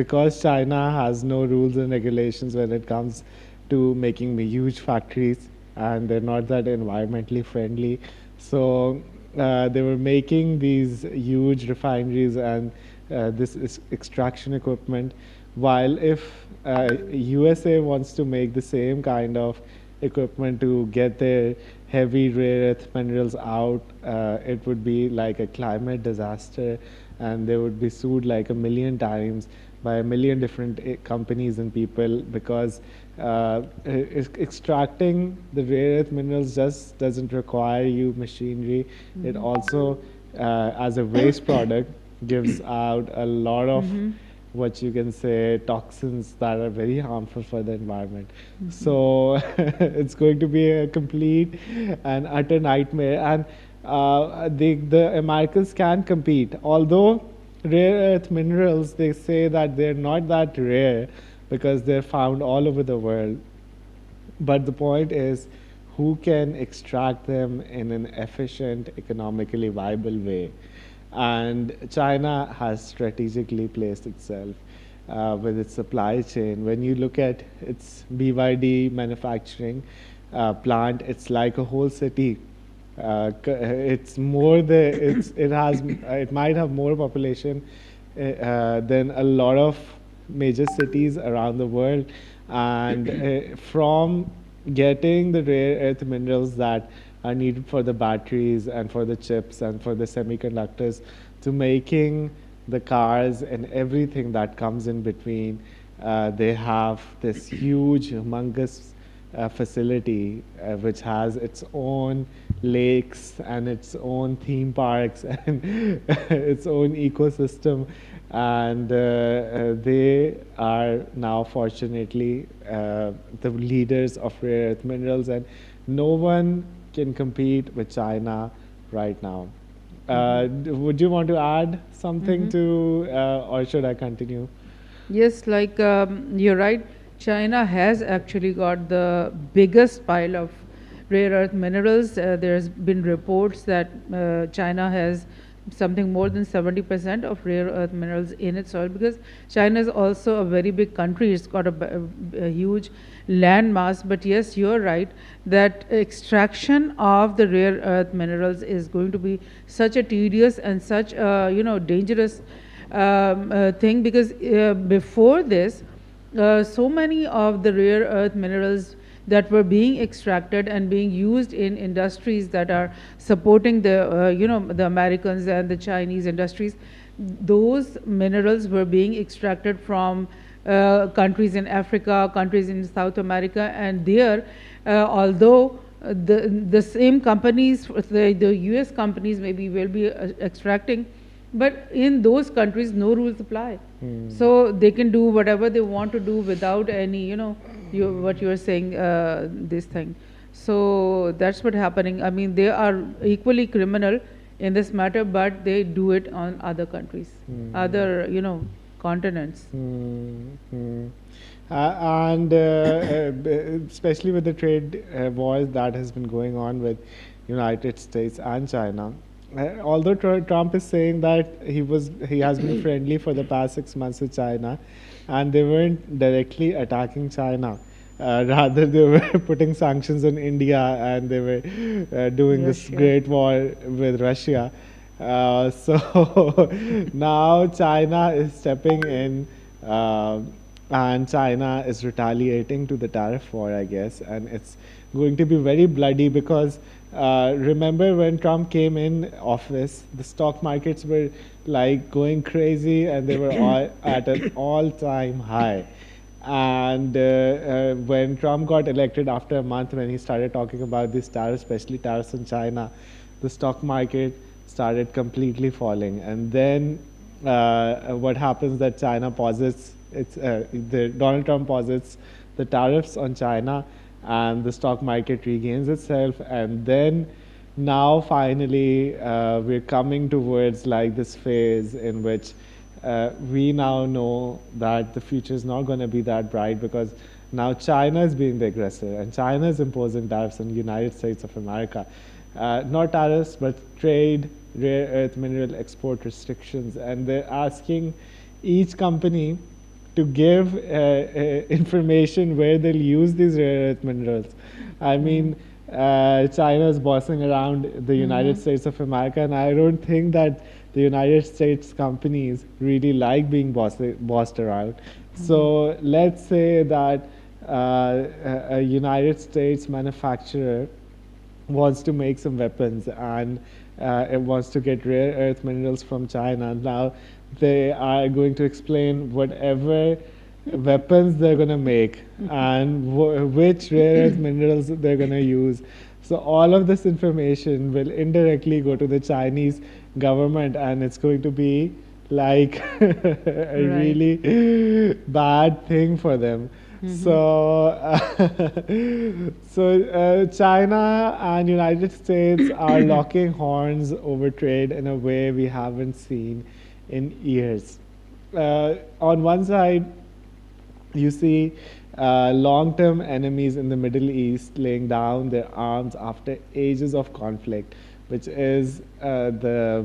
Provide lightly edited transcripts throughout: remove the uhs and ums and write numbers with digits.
because China has no rules and regulations when it comes to making huge factories, and they're not that environmentally friendly. So they were making these huge refineries and this is extraction equipment. While if USA wants to make the same kind of equipment to get their heavy rare earth minerals out, it would be like a climate disaster, and they would be sued like a million times by a million different companies and people, because extracting the rare earth minerals just doesn't require you machinery. It also, as a waste product, gives out a lot of what you can say toxins that are very harmful for the environment. So it's going to be a complete and utter nightmare. And the Americans can compete, although rare earth minerals, they say that they're not that rare because they're found all over the world. But the point is, who can extract them in an efficient, economically viable way? And China has strategically placed itself with its supply chain. When you look at its BYD manufacturing plant, it's like a whole city. It's more it might have more population than a lot of major cities around the world, and from getting the rare earth minerals that are needed for the batteries and for the chips and for the semiconductors to making the cars and everything that comes in between. They have this huge, humongous facility which has its own lakes and its own theme parks and its own ecosystem. And they are now, fortunately, the leaders of rare earth minerals, and no one can compete with China right now. Would you want to add something to, or should I continue? Yes, like you're right. China has actually got the biggest pile of rare earth minerals. There's been reports that China has something more than 70% of rare earth minerals in its soil, because China is also a very big country. It's got a huge land mass. But yes, you're right that extraction of the rare earth minerals is going to be such a tedious and such a dangerous thing, because before this, so many of the rare earth minerals that were being extracted and being used in industries that are supporting the Americans and the Chinese industries, those minerals were being extracted from countries in Africa, countries in South America, and there, although the same companies, the US companies maybe will be extracting, but in those countries no rules apply. So they can do whatever they want to do without any, what you're saying, this thing. So that's what happening. I mean, they are equally criminal in this matter, but they do it on other countries, other, continents. And especially with the trade wars that has been going on with United States and China. Although Trump is saying that he has been friendly for the past 6 months with China, and they weren't directly attacking China. Rather, they were putting sanctions on India, and they were doing this Russia. great war with Russia. So now China is stepping in, and China is retaliating to the tariff war, I guess, and it's going to be very bloody because remember when Trump came in office, the stock markets were like going crazy, and they were all at an all-time high. And when Trump got elected after a month, when he started talking about these tariffs, especially tariffs on China, the stock market started completely falling. And then what happens that China posits, Donald Trump posits the tariffs on China, and the stock market regains itself. And then now finally we're coming towards like this phase in which we now know that the future is not going to be that bright, because now China is being the aggressor, and China is imposing tariffs on the United States of America. Not tariffs, but trade, rare earth mineral export restrictions. And they're asking each company to give information where they'll use these rare earth minerals. I mean, China is bossing around the United States of America, and I don't think that the United States companies really like being bossed around. So let's say that a United States manufacturer wants to make some weapons, and it wants to get rare earth minerals from China. Now they are going to explain whatever weapons they're going to make and which rare earth minerals they're going to use. So all of this information will indirectly go to the Chinese government, and it's going to be like a Right. really bad thing for them. So, China and United States are locking horns over trade in a way we haven't seen in years. On one side, you see long-term enemies in the Middle East laying down their arms after ages of conflict, which is the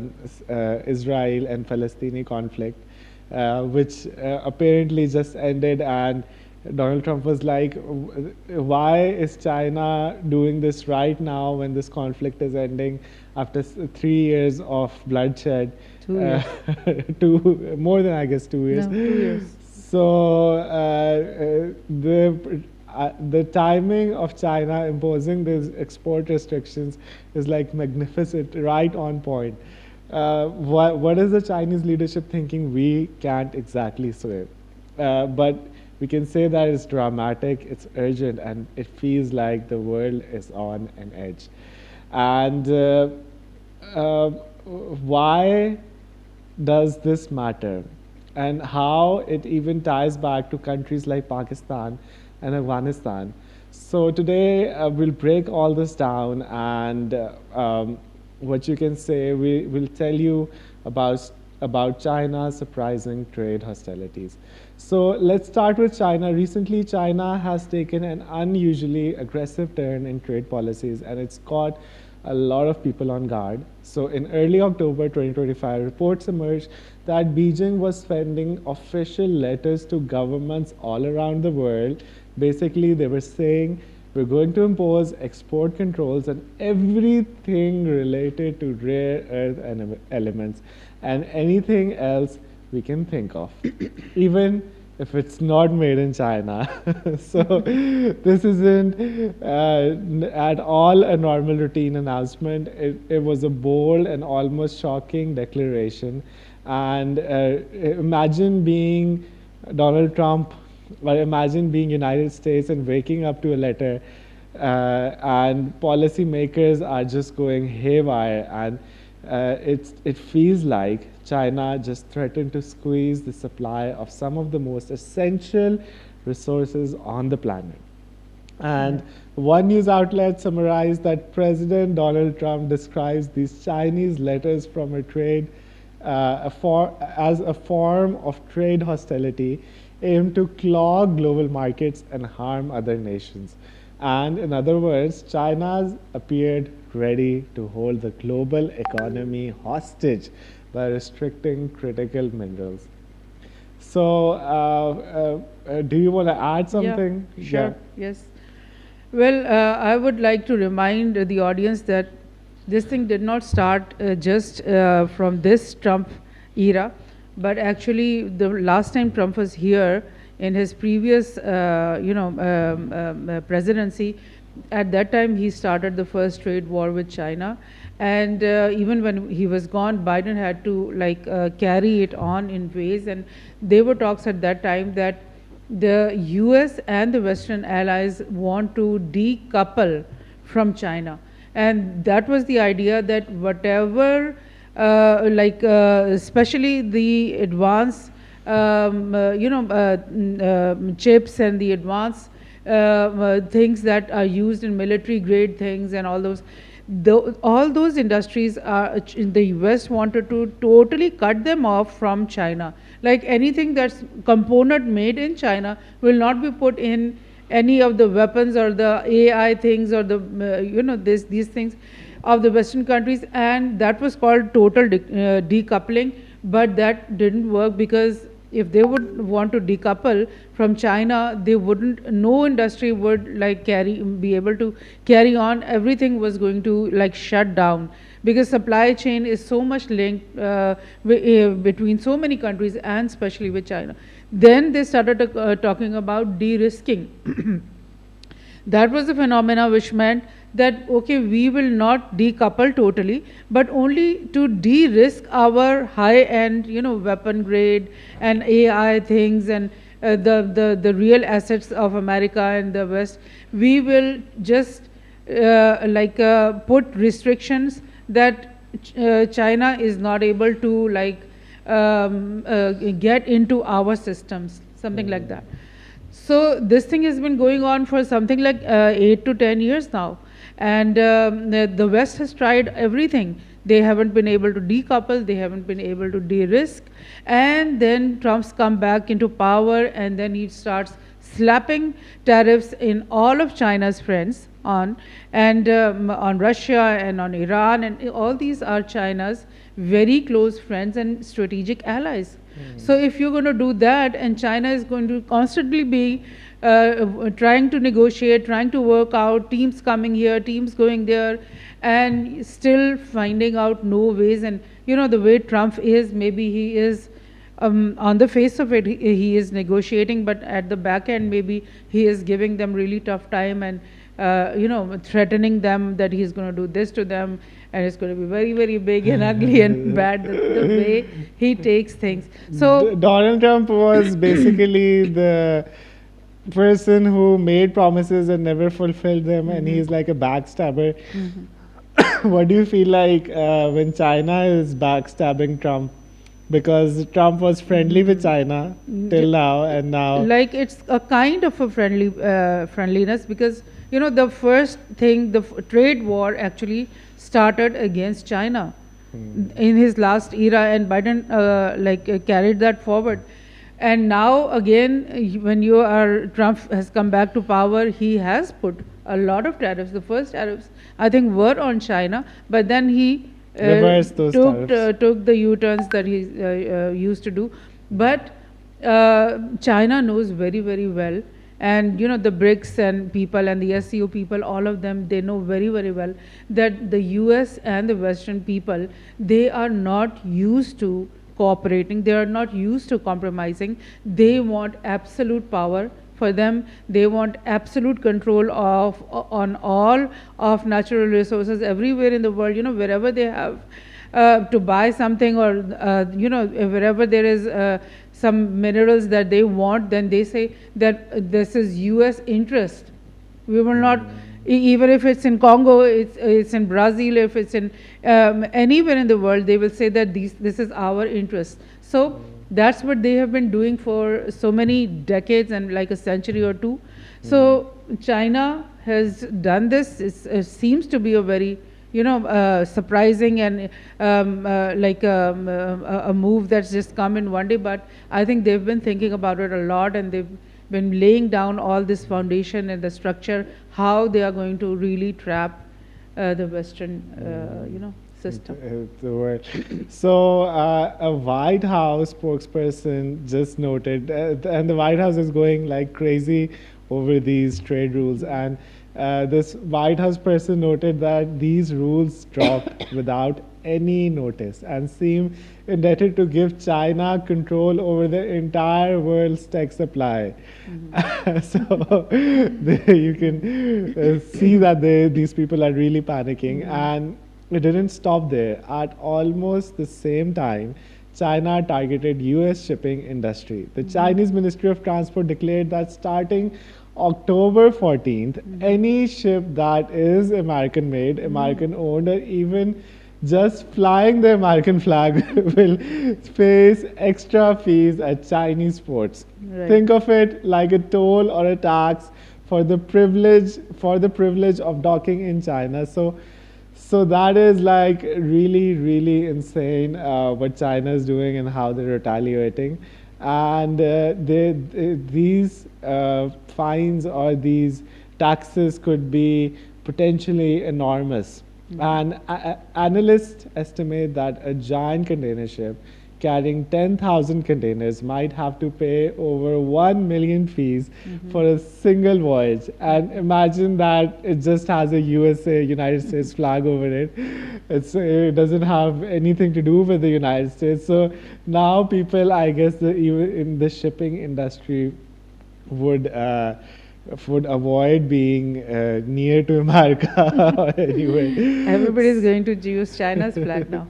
Israel and Palestinian conflict, which apparently just ended, and Donald Trump was like, why is China doing this right now when this conflict is ending after 3 years of bloodshed? 2 years. More than, I guess, 2 years. No, 2 years. So the timing of China imposing these export restrictions is like magnificent, right on point. What is the Chinese leadership thinking? We can't exactly say, but we can say that it's dramatic, it's urgent, and it feels like the world is on an edge. And why does this matter? And how it even ties back to countries like Pakistan and Afghanistan. So today we'll break all this down, and what you can say, we will tell you about China's surprising trade hostilities. So let's start with China. Recently, China has taken an unusually aggressive turn in trade policies, and it's caught a lot of people on guard. So in early October 2025, reports emerged that Beijing was sending official letters to governments all around the world. Basically, they were saying, we're going to impose export controls on everything related to rare earth elements and anything else we can think of, even if it's not made in China. So this isn't at all a normal routine announcement. It was a bold and almost shocking declaration. And imagine being Donald Trump, or imagine being United States and waking up to a letter, and policymakers are just going haywire, and it feels like China just threatened to squeeze the supply of some of the most essential resources on the planet. And one news outlet summarized that President Donald Trump describes these Chinese letters from a trade as a form of trade hostility aimed to clog global markets and harm other nations. And in other words, China appeared ready to hold the global economy hostage by restricting critical minerals. So, do you want to add something? Yeah, sure. Yes. Well, I would like to remind the audience that this thing did not start just from this Trump era, but actually the last time Trump was here in his previous, presidency, at that time he started the first trade war with China, and even when he was gone, Biden had to carry it on in ways, and there were talks at that time that the US and the Western allies want to decouple from China. And that was the idea, that whatever, especially the advanced, chips and the advanced things that are used in military grade things and all those, all those industries in the US wanted to totally cut them off from China. Like anything that's component made in China will not be put in any of the weapons or the AI things or the these things of the Western countries, and that was called total decoupling. But that didn't work because if they would want to decouple from China, they wouldn't. No industry would like be able to carry on. Everything was going to like shut down because supply chain is so much linked between so many countries and especially with China. Then they started talking about de-risking. That was the phenomena which meant that, okay, we will not decouple totally, but only to de-risk our high-end, weapon grade and AI things and the real assets of America and the West. We will just put restrictions that China is not able to get into our systems, something like that. So this thing has been going on for something like 8 to 10 years now. And the West has tried everything. They haven't been able to decouple, they haven't been able to de-risk. And then Trump's come back into power, and then he starts slapping tariffs in all of China's friends on, and on Russia and on Iran, and all these are China's very close friends and strategic allies. So if you're going to do that, and China is going to constantly be trying to negotiate, trying to work out, teams coming here, teams going there, and still finding out no ways. And the way Trump is, maybe he is on the face of it, he is negotiating, but at the back end, maybe he is giving them really tough time and threatening them that he's going to do this to them, and it's going to be very, very big and ugly and bad, the way he takes things. So Donald Trump was basically the person who made promises and never fulfilled them, and he's like a backstabber. What do you feel like when China is backstabbing Trump? Because Trump was friendly with China till now, and now like it's a kind of a friendliness, because the first thing, the trade war actually started against China in his last era, and Biden carried that forward. And now again, when Trump has come back to power, he has put a lot of tariffs. The first tariffs, I think, were on China, but then he reversed those tariffs. Took the U-turns that he used to do. But China knows very, very well, and the BRICS and people and the SCO people, all of them, they know very, very well that the US and the Western people, they are not used to cooperating, they are not used to compromising. They want absolute power. For them, they want absolute control on all of natural resources everywhere in the world. Wherever they have to buy something, or wherever there is some minerals that they want, then they say that this is US interest. We will not, even if it's in Congo, it's in Brazil, if it's in anywhere in the world, they will say that this is our interest. So that's what they have been doing for so many decades and like a century or two. So China has done this. It seems to be a very surprising and a move that's just come in one day. But I think they've been thinking about it a lot, and they've been laying down all this foundation and the structure, how they are going to really trap the Western, system. The word. So a White House spokesperson just noted, and the White House is going like crazy over these trade rules, and this White House person noted that these rules dropped without any notice and seem indebted to give China control over the entire world's tech supply. So you can see that these people are really panicking, and it didn't stop there. At almost the same time, China targeted US shipping industry. The Chinese Ministry of Transport declared that starting October 14th, any ship that is American made, American owned, or even just flying the American flag will face extra fees at Chinese ports. Right. Think of it like a toll or a tax for the privilege of docking in China. So that is like really, really insane what China is doing and how they're retaliating. And these fines or these taxes could be potentially enormous. And analysts estimate that a giant container ship carrying 10,000 containers might have to pay over 1 million fees for a single voyage. And imagine that it just has a USA, United States flag over it. It doesn't have anything to do with the United States. So now people, I guess, even in the shipping industry would would avoid being near to America anyway. Everybody's going to use China's flag now.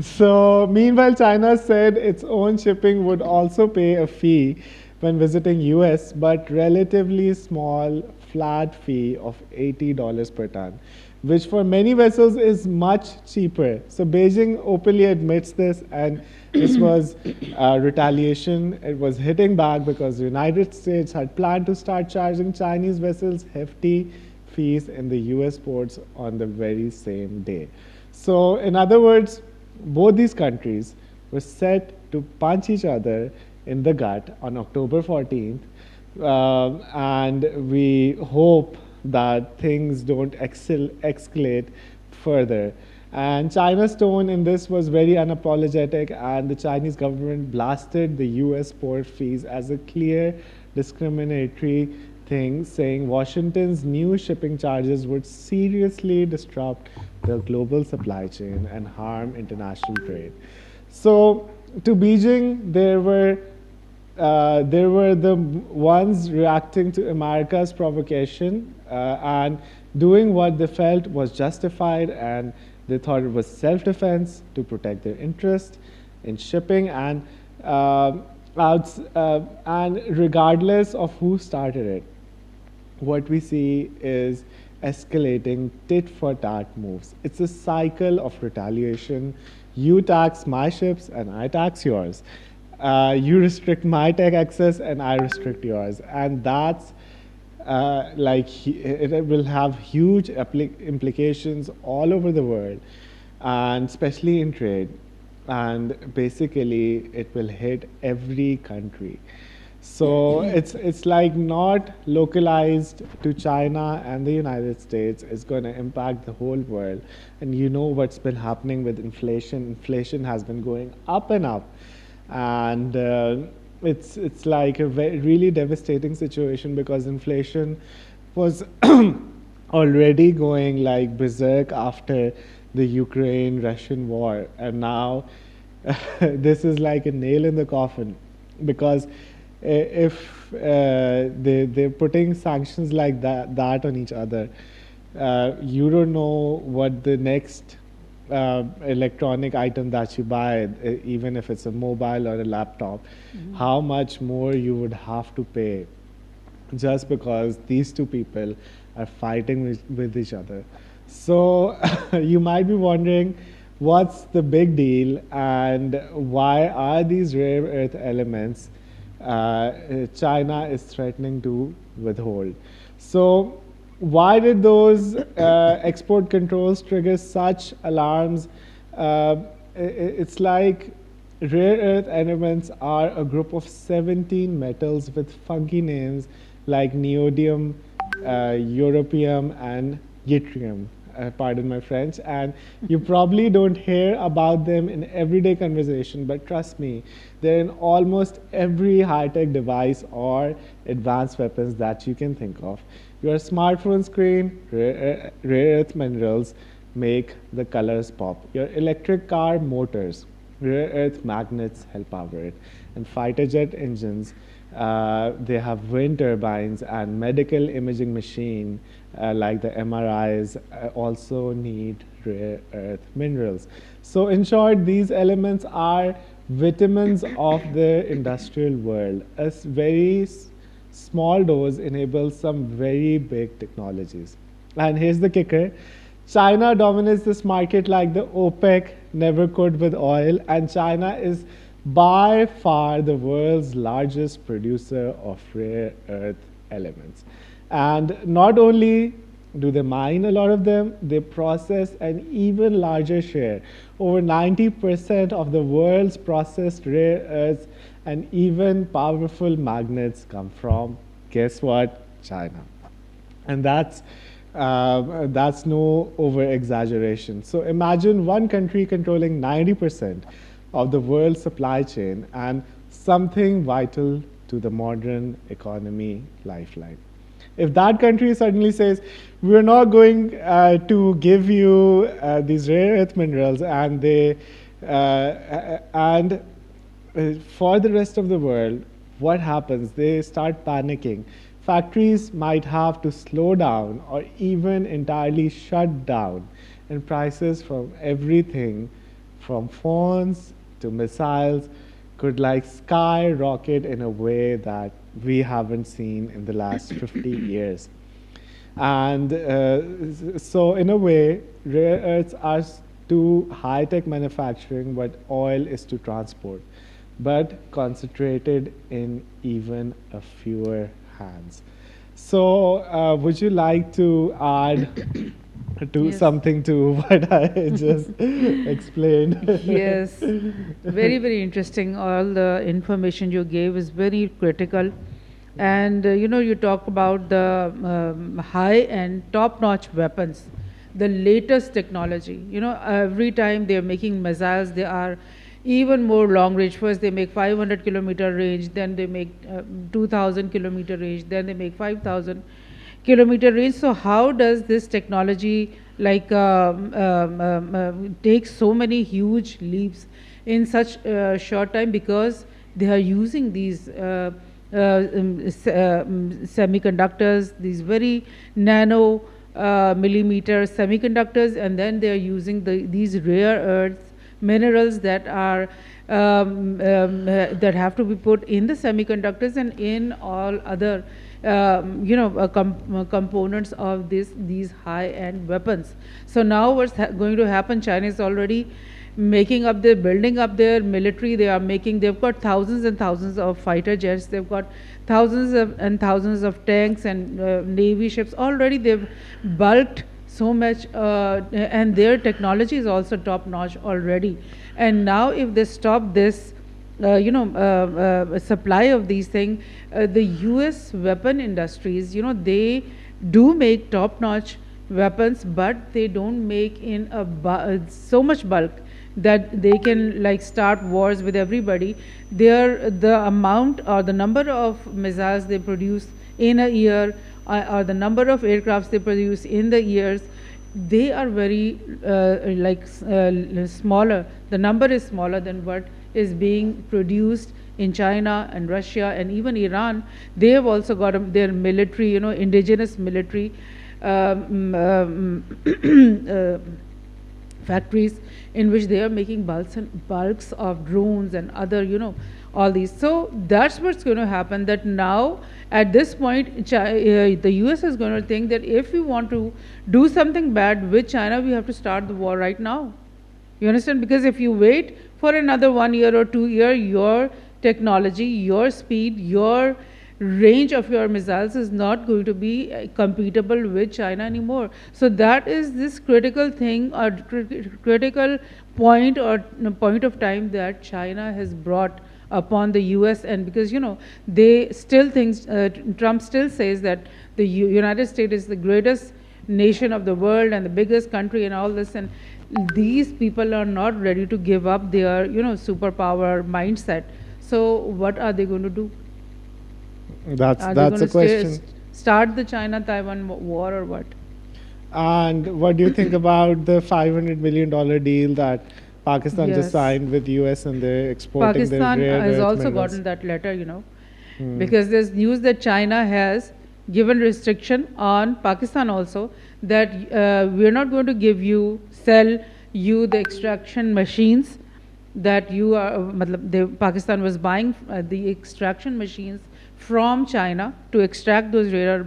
So, meanwhile, China said its own shipping would also pay a fee when visiting US, but relatively small flat fee of $80 per ton, which for many vessels is much cheaper. So Beijing openly admits this, and this was retaliation. It was hitting back because the United States had planned to start charging Chinese vessels hefty fees in the US ports on the very same day. So, in other words, both these countries were set to punch each other in the gut on October 14th, and we hope that things don't escalate further. And China's tone in this was very unapologetic, and the Chinese government blasted the US port fees as a clear discriminatory thing, saying Washington's new shipping charges would seriously disrupt the global supply chain and harm international trade. So, to Beijing, there were the ones reacting to America's provocation and doing what they felt was justified, and they thought it was self-defense to protect their interest in shipping, and regardless of who started it, what we see is escalating tit-for-tat moves. It's a cycle of retaliation. You tax my ships and I tax yours. You restrict my tech access and I restrict yours. And that's it will have huge implications all over the world, and especially in trade. And basically, it will hit every country. So it's like not localized to China and the United States. It's going to impact the whole world. And you know what's been happening with inflation. Inflation has been going up and up, and it's like a really devastating situation because inflation was already going like berserk after the Ukraine-Russian war, and now this is like a nail in the coffin because if they're putting sanctions like that on each other, you don't know what the next electronic item that you buy, even if it's a mobile or a laptop, how much more you would have to pay just because these two people are fighting with each other. So you might be wondering, what's the big deal and why are these rare earth elements China is threatening to withhold? So why did those export controls trigger such alarms? It's like rare earth elements are a group of 17 metals with funky names like neodymium, europium, and yttrium. Pardon my French, and you probably don't hear about them in everyday conversation, but trust me, they're in almost every high-tech device or advanced weapons that you can think of. Your smartphone screen, rare earth minerals make the colors pop. Your electric car motors, rare earth magnets help power it. And fighter jet engines, they have wind turbines, and medical imaging machine like the MRIs also need rare earth minerals. So in short, these elements are vitamins of the industrial world. A very small dose enables some very big technologies. And here's the kicker. China dominates this market like the OPEC never could with oil, and China is by far the world's largest producer of rare earth elements. And not only do they mine a lot of them, they process an even larger share. Over 90% of the world's processed rare earths and even powerful magnets come from, guess what? China. And that's no over exaggeration. So imagine one country controlling 90%. of the world's supply chain and something vital to the modern economy lifeline. If that country suddenly says, we're not going to give you these rare earth minerals, and for the rest of the world, what happens? They start panicking. Factories might have to slow down or even entirely shut down, and prices from everything from phones to missiles could like skyrocket in a way that we haven't seen in the last 50 years. And so, in a way, rare earths are to high tech manufacturing what oil is to transport, but concentrated in even a fewer hands. So, would you like to add to Yes. something to what I just explained? Yes, very, very interesting. All the information you gave is very critical. And you talk about the high and top notch weapons, the latest technology. Every time they're making missiles, they are even more long range. First, they make 500-kilometer range, then they make 2,000-kilometer range, then they make 5,000-kilometer range. So, how does this technology like take so many huge leaps in such a short time? Because they are using these semiconductors, these very nano millimeter semiconductors, and then they are using these rare earth minerals that are that have to be put in the semiconductors and in all other components of these high-end weapons. So now what's going to happen? China is already building up their military. They've got thousands and thousands of fighter jets. They've got and thousands of tanks and navy ships. Already they've bulked so much, and their technology is also top notch already. And now if they stop this supply of these things, the US weapon industries, they do make top notch weapons, but they don't make in so much bulk that they can like start wars with everybody. The amount or the number of missiles they produce in a year, or the number of aircrafts they produce in the years, they are very smaller. The number is smaller than what is being produced in China and Russia and even Iran. They have also got their military, indigenous military factories in which they are making bulks of drones and other, all these. So that's what's going to happen, that now at this point the US is going to think that if we want to do something bad with China, we have to start the war right now. You understand? Because if you wait for another 1 year or 2 year, your technology, your speed, your range of your missiles is not going to be compatible with China anymore. So that is this critical thing, or critical point, or point of time that China has brought upon the US. And because they still think, Trump still says that the United States is the greatest nation of the world and the biggest country and all this, and these people are not ready to give up their superpower mindset. So what are they going to do? Are they That's going a to question. start the China-Taiwan war or what? And what do you think about the $500 million deal that Pakistan just Yes. signed with US, and they're exporting their Pakistan rare has earth also minerals? gotten that letter, because there's news that China has given restriction on Pakistan also, that we're not going to sell you the extraction machines that you are, Pakistan was buying the extraction machines from China to extract those rare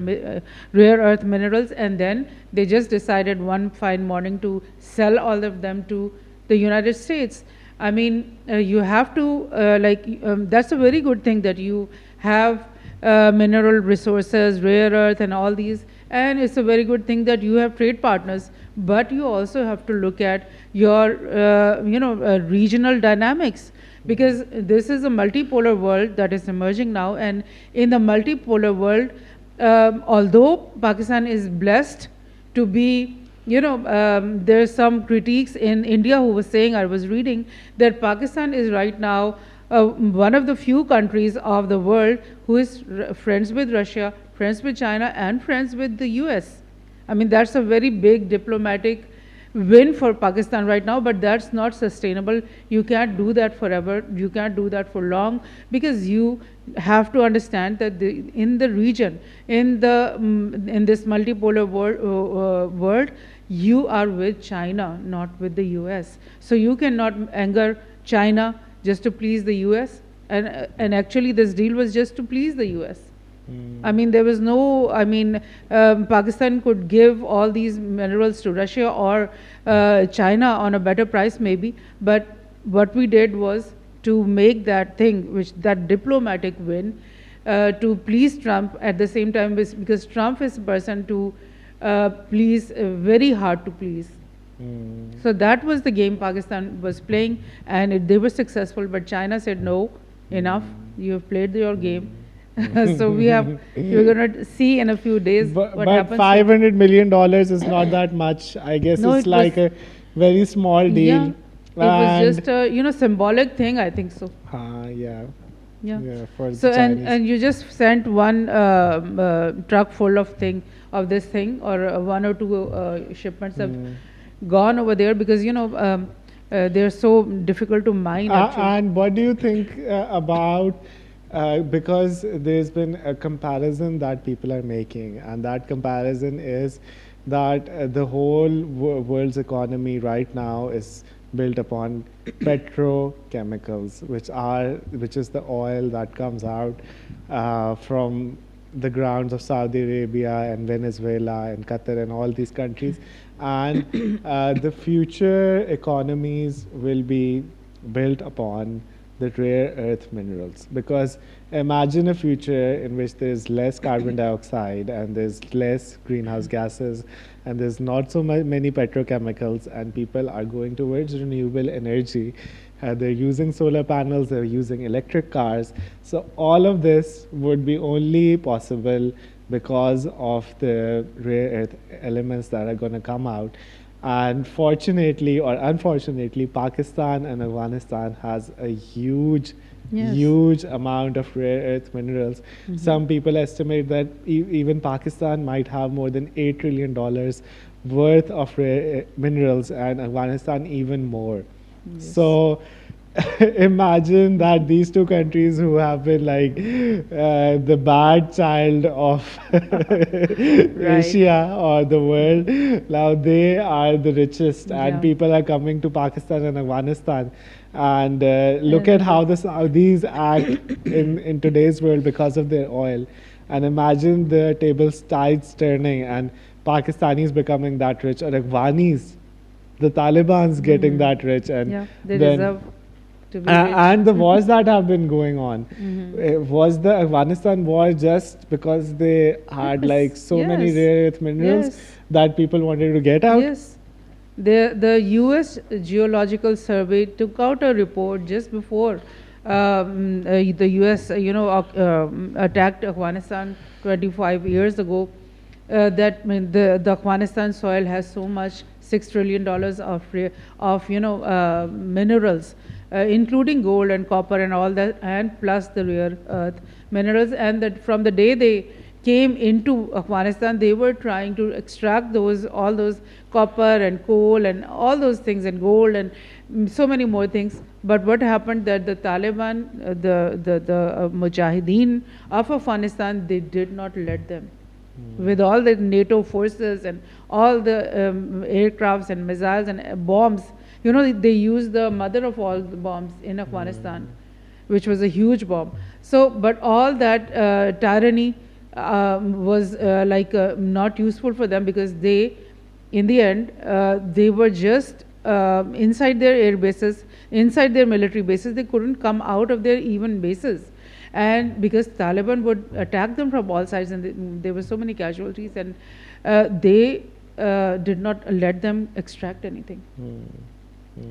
earth minerals, and then they just decided one fine morning to sell all of them to the United States. I mean, you have to that's a very good thing that you have mineral resources, rare earth, and all these. And it's a very good thing that you have trade partners, but you also have to look at your regional dynamics, because this is a multipolar world that is emerging now. And in the multipolar world, although Pakistan is blessed to be There's some critiques in India who was saying, I was reading, that Pakistan is right now one of the few countries of the world who is friends with Russia, friends with China, and friends with the US. I mean, that's a very big diplomatic win for Pakistan right now, but that's not sustainable. You can't do that forever. You can't do that for long, because you have to understand that in the region, in this multipolar world, you are with China, not with the US. So you cannot anger China just to please the US. And actually, this deal was just to please the US. I mean, there was no, Pakistan could give all these minerals to Russia or China on a better price, maybe. But what we did was to make that thing, that diplomatic win, to please Trump at the same time, because Trump is a person to please, very hard to please. So that was the game Pakistan was playing, and they were successful. But China said, no, enough, you have played your game. So you're going to see in a few days what happens. But $500 million is not that much. I guess No, it's like a very small deal. Yeah, it was just a symbolic thing, I think so. Yeah. Yeah. For So the Chinese. and you just sent one truck full of this thing, or one or two shipments have gone over there, because they're so difficult to mine. And what do you think about? Because there's been a comparison that people are making, and that comparison is that the whole world's economy right now is built upon petrochemicals, which is the oil that comes out from the grounds of Saudi Arabia and Venezuela and Qatar and all these countries. And the future economies will be built upon the rare earth minerals, because imagine a future in which there's less carbon dioxide and there's less greenhouse gases and there's not so many petrochemicals, and people are going towards renewable energy. They're using solar panels, they're using electric cars. So all of this would be only possible because of the rare earth elements that are going to come out. And fortunately or unfortunately, Pakistan and Afghanistan has a huge amount of rare earth minerals. Some people estimate that even Pakistan might have more than $8 trillion worth of rare minerals, and Afghanistan even more. So imagine that these two countries, who have been like the bad child of Asia or the world, now they are the richest, and people are coming to Pakistan and Afghanistan. And look at how the Saudis act in today's world because of their oil. And imagine the tides turning and Pakistanis becoming that rich, or Afghanis, the Taliban's getting that rich. And they deserve to be rich. And the wars that have been going on, was the Afghanistan war just because they had like so many rare earth minerals that people wanted to get out? Yes. The US Geological Survey took out a report just before the US attacked Afghanistan 25 years ago, that the Afghanistan soil has so much $6 trillion of minerals, including gold and copper and all that, and plus the rare earth minerals. And that from the day they came into Afghanistan, they were trying to extract all those copper and coal and all those things, and gold and so many more things. But what happened, that the Taliban, the Mujahideen of Afghanistan, they did not let them. With all the NATO forces and all the aircrafts and missiles and bombs, they used the mother of all the bombs in Afghanistan, which was a huge bomb. So, but all that tyranny was not useful for them, because they, in the end, they were just inside their air bases, inside their military bases. They couldn't come out of their even bases. And because Taliban would attack them from all sides, and there were so many casualties, and they did not let them extract anything.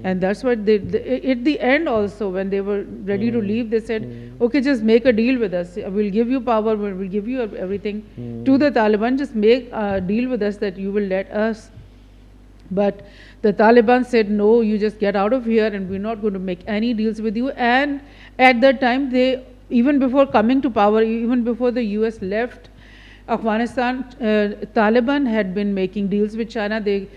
And that's what at the end also, when they were ready to leave, they said, okay, just make a deal with us. We'll give you power, we'll give you everything. To the Taliban, just make a deal with us that you will let us But the Taliban said, no, you just get out of here and we're not going to make any deals with you. And at that time, they, even before coming to power, even before the US left Afghanistan, Taliban had been making deals with China. They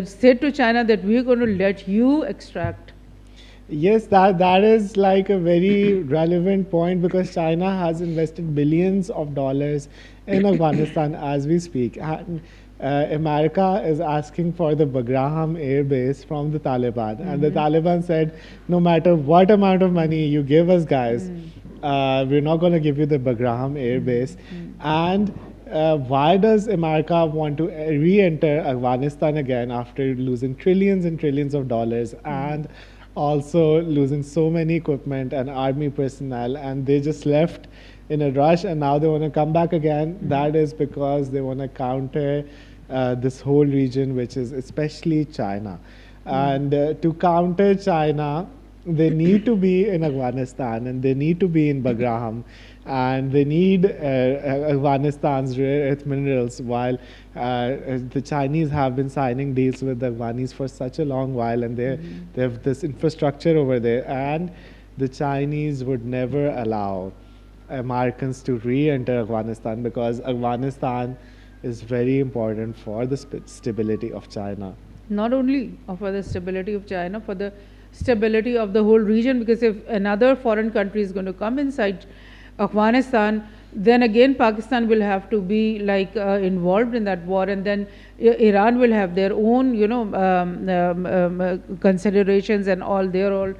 said to China that we're going to let you extract. Yes, that is like a very relevant point because China has invested billions of dollars in Afghanistan as we speak. And, America is asking for the Bagram air base from the Taliban, and the Taliban said, no matter what amount of money you give us, guys, we're not going to give you the Bagram air base. And why does America want to re-enter Afghanistan again after losing trillions and trillions of dollars and also losing so many equipment and army personnel, and they just left in a rush and now they want to come back again? That is because they want to counter this whole region, which is especially China. And to counter China, they need to be in Afghanistan and they need to be in Bagram and they need Afghanistan's rare earth minerals, while the Chinese have been signing deals with the Afghanis for such a long while, and they have this infrastructure over there, and the Chinese would never allow Americans to re-enter Afghanistan because Afghanistan is very important for the stability of China. Not only for the stability of China, for the stability of the whole region, because if another foreign country is going to come inside Afghanistan, then again Pakistan will have to be like involved in that war, and then Iran will have their own, you know, considerations and all their all.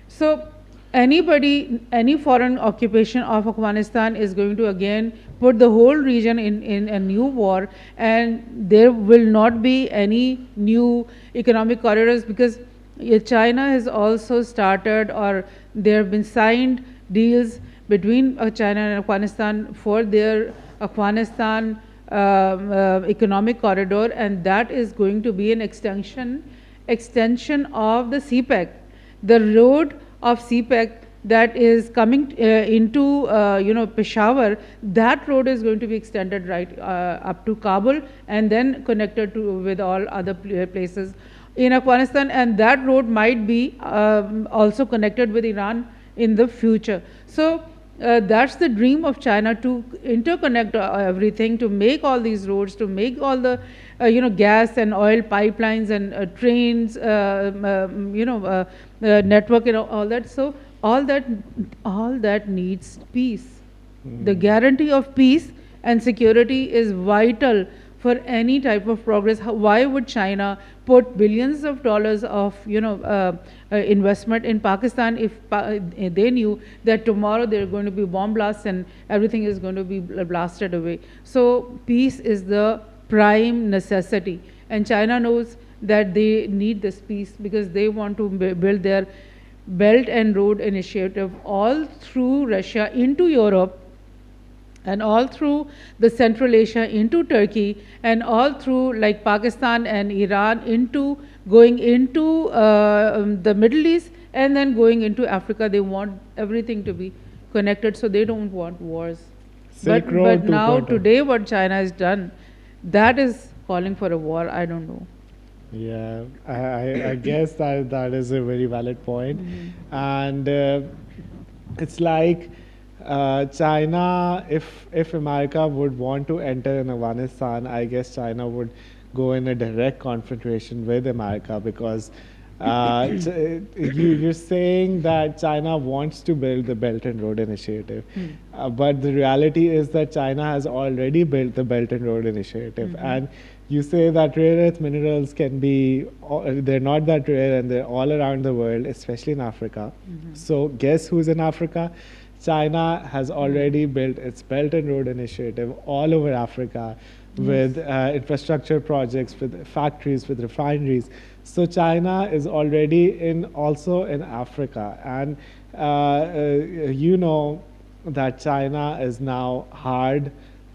So anybody, any foreign occupation of Afghanistan is going to again put the whole region in a new war, and there will not be any new economic corridors, because China has also started, or there have been signed deals between China and Afghanistan for their Afghanistan economic corridor, and that is going to be an extension of the CPEC. The road of CPEC that is coming into Peshawar, that road is going to be extended right up to Kabul and then connected to with all other places in Afghanistan, and that road might be also connected with Iran in the future. So that's the dream of China, to interconnect everything, to make all these roads, to make all the gas and oil pipelines and trains, network and all that. So all that needs peace. The guarantee of peace and security is vital for any type of progress. Why would China put billions of dollars of investment in Pakistan if they knew that tomorrow there are going to be bomb blasts and everything is going to be blasted away? So peace is the prime necessity, and China knows that they need this peace because they want to build their Belt and Road Initiative all through Russia into Europe, and all through the Central Asia into Turkey, and all through like Pakistan and Iran into going into the Middle East, and then going into Africa. They want everything to be connected, so they don't want wars. But now today what China has done, that is calling for a war. I don't know. Yeah, I guess that is a very valid point. And it's like China, if America would want to enter in Afghanistan, I guess China would go in a direct confrontation with America, because you're saying that China wants to build the Belt and Road Initiative, but the reality is that China has already built the Belt and Road Initiative, and you say that rare earth minerals can be, they're not that rare and they're all around the world, especially in Africa. So guess who's in Africa? China has already built its Belt and Road Initiative all over Africa with infrastructure projects, with factories, with refineries. So China is already also in Africa. And you know that China is now hard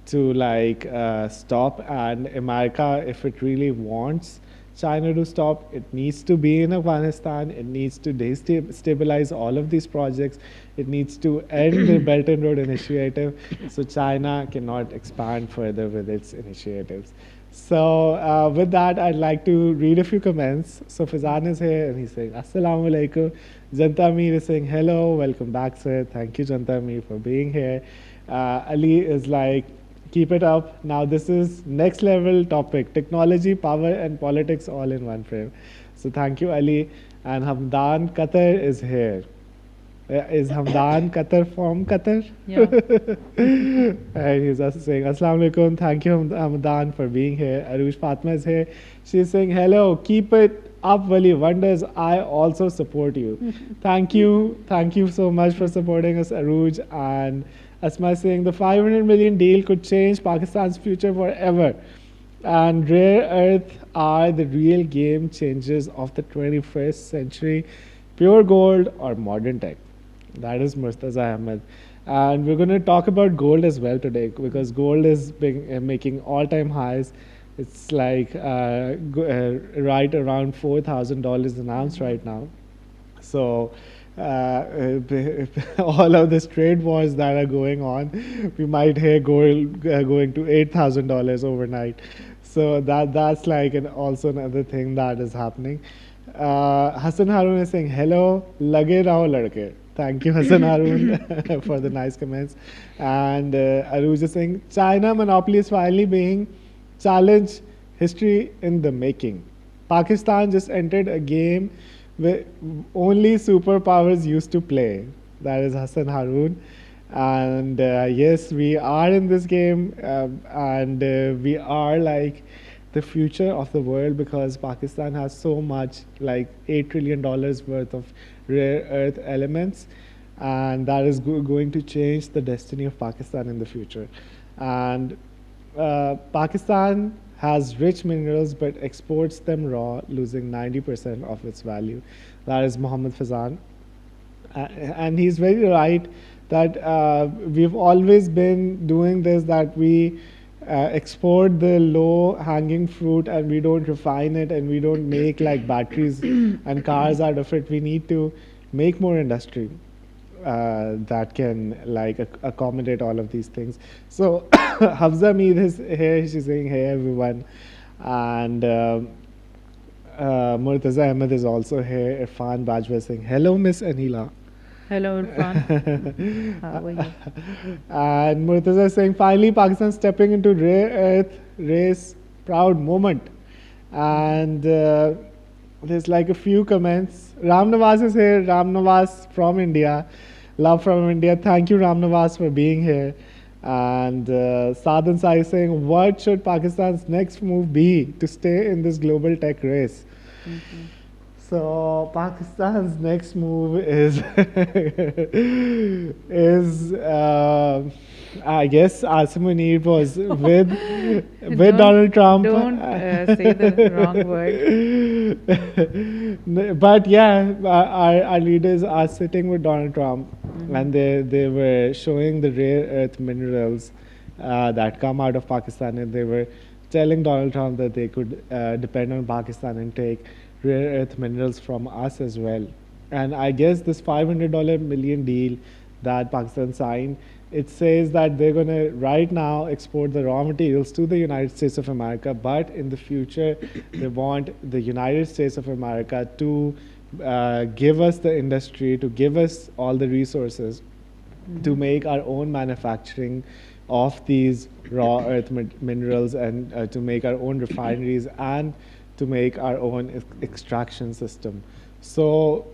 to stop, and America, if it really wants China to stop, it needs to be in Afghanistan. It needs to destabilize all of these projects. It needs to end the Belt and Road Initiative, so China cannot expand further with its initiatives. So with that, I'd like to read a few comments. So Fazan is here and he's saying, Assalamu alaikum. Janta Mir is saying, hello, welcome back, sir. Thank you, Janta Mir, for being here. Ali is like, keep it up. Now this is next level topic, technology, power and politics all in one frame. So thank you, Ali. And Hamdan Qatar is here. Is Hamdan Qatar from Qatar? Yeah. And he's also saying, Assalamu alaikum, thank you, Hamdan, for being here. Arush Fatma is here. She's saying, hello, keep it up, Wali Wonders. I also support you. Thank you. Thank you so much for supporting us, Aruj. And Asma is saying, the 500 million deal could change Pakistan's future forever. And rare earth are the real game changers of the 21st century. Pure gold or modern tech. That is Murtaza Ahmed. And we're going to talk about gold as well today because gold is making all-time highs. It's like right around $4,000 an ounce right now. So all of these trade wars that are going on, we might hear gold going to $8,000 overnight. So that's like also another thing that is happening. Hassan Harun is saying, hello, lage raho ladke. Thank you, Hassan Harun, for the nice comments. And Aruj is saying, China monopoly is finally being challenged, history in the making. Pakistan just entered a game where only superpowers used to play. That is Hassan Harun. And yes, we are in this game, and we are like the future of the world because Pakistan has so much, like $8 trillion worth of rare earth elements, and that is going to change the destiny of Pakistan in the future. And Pakistan has rich minerals but exports them raw, losing 90% of its value. That is Mohammed Fazan. And he's very right that we've always been doing this, that we export the low hanging fruit and we don't refine it and we don't make like batteries and cars out of it. We need to make more industry that can like accommodate all of these things. So Hafza Mead is here. She's saying, hey everyone. And Murtaza Ahmed is also here. Irfan Bajwa is saying, hello Miss Anila. Hello, Irfan. How are you? And Murtaza is saying, finally, Pakistan stepping into rare earth race, proud moment. And there's like a few comments. Ram Nawaz is here. Ram Nawaz from India. Love from India. Thank you, Ram Nawaz, for being here. And Sadhan Sai is saying, what should Pakistan's next move be to stay in this global tech race? Mm-hmm. So Pakistan's next move is I guess Asim Munir was with Donald Trump. Don't say the wrong word. But yeah, our leaders are sitting with Donald Trump, and they were showing the rare earth minerals that come out of Pakistan, and they were telling Donald Trump that they could depend on Pakistan and take rare earth minerals from us as well. And I guess this $500 million deal that Pakistan signed, it says that they're going to right now export the raw materials to the United States of America, but in the future they want the United States of America to give us the industry, to give us all the resources to make our own manufacturing of these raw earth minerals and to make our own refineries and to make our own extraction system. So